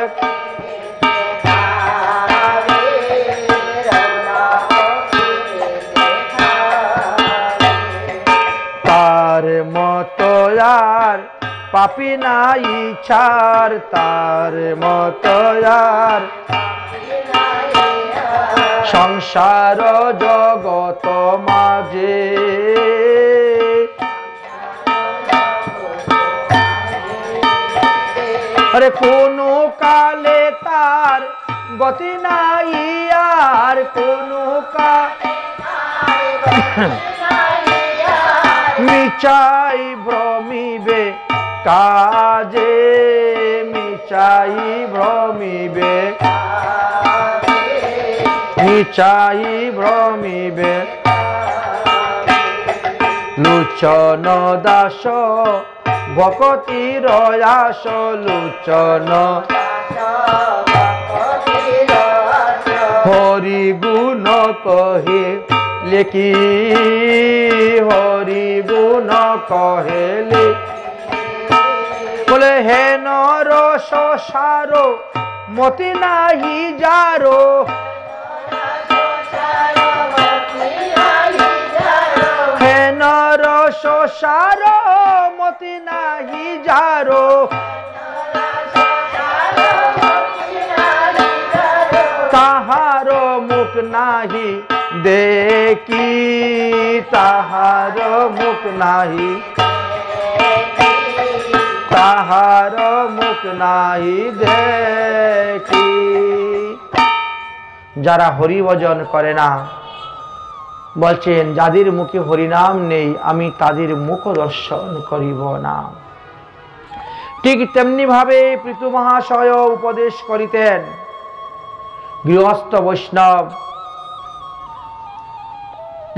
তার মতো আর পাপি নাই ছাড়, তার মতো আর সংসার জগত মাঝে। আরে কোন কালে তার গতি নাই আর, কোন মিচাই ভ্রমিবে কাজে, মিচাই ভ্রমিবে, মিচাই ভ্রমিবে। লোচন দাস ভকতির আস, লোচন হরি গুণ কহে লেকি, হরি গুণ কহেলে বলে হেন রস সারো মতি নাহি যারো, হেন রস সারো মতি নাহি যারো, তাহার মুখ নাহি দেখি, তাহার মুখ নাহি, তাহার মুখ নাহি দেখি। যারা হরি ভজন করে না বলছেন যাদের মুখে হরিনাম নেই আমি তাদের মুখ দর্শন করিব না। ঠিক তেমনি ভাবে পৃথু মহাশয় উপদেশ করিতেন গৃহস্থ বৈষ্ণব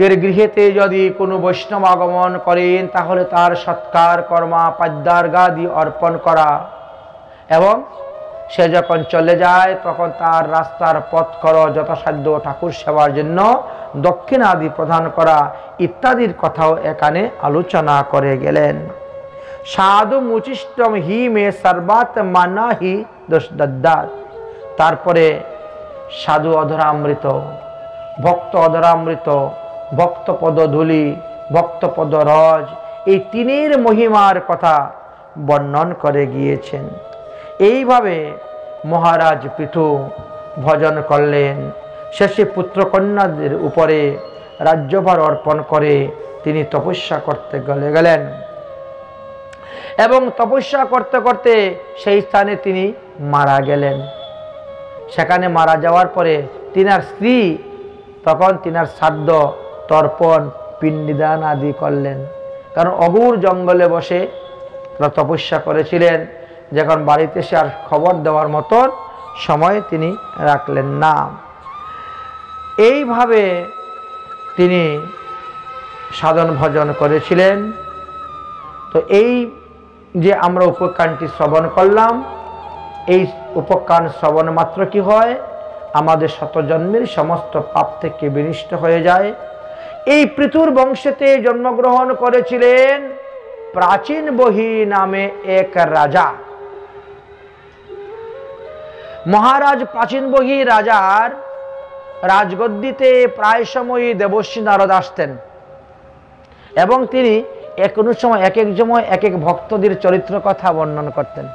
এর গৃহেতে যদি কোনো বৈষ্ণব আগমন করেন তাহলে তার সৎকার কর্মা পাদ্যার্ঘ্যাদি অর্পণ করা এবং সে যখন চলে যায় তখন তার রাস্তার পথ করো যথাসাধ্য ঠাকুর সেবার জন্য দক্ষিণাদি প্রদান করা ইত্যাদির কথাও এখানে আলোচনা করে গেলেন। সাধু মুচিষ্টম হি মে সর্বাত মানা হি দোষদাত। তারপরে সাধু অধরামৃত, ভক্ত অধরামৃত, ভক্ত পদধূলি, ভক্ত পদরজ, এই তিনের মহিমার কথা বর্ণন করে গিয়েছেন। এইভাবে মহারাজ পৃথু ভজন করলেন। শেষে পুত্রকন্যাদের উপরে রাজ্যভার অর্পণ করে তিনি তপস্যা করতে গেলেন এবং তপস্যা করতে করতে সেই স্থানে তিনি মারা গেলেন। সেখানে মারা যাওয়ার পরে তিনার স্ত্রী তখন তিনার শ্রাদ্ধ তর্পণ পিণ্ডিদান আদি করলেন। কারণ অগুর জঙ্গলে বসে তপস্যা করেছিলেন, যখন বাড়িতে এসে আর খবর দেওয়ার মতন সময় তিনি রাখলেন না। এইভাবে তিনি সাধন ভজন করেছিলেন। তো এই যে আমরা উপাখ্যানটি শ্রবণ করলাম, এই উপাখ্যান শ্রবণ মাত্র কি হয়, আমাদের শতজন্মের সমস্ত পাপ থেকে বিনষ্ট হয়ে যায়। এই পৃথুর বংশেতে জন্মগ্রহণ করেছিলেন প্রাচীন বহি নামে এক রাজা। মহারাজ প্রাচীন বহি রাজার রাজগদ্দিতে প্রায় সময়ই দেবর্ষি নারদ আসতেন এবং তিনি এক এক সময় এক এক ভক্তদের চরিত্র কথা বর্ণন করতেন।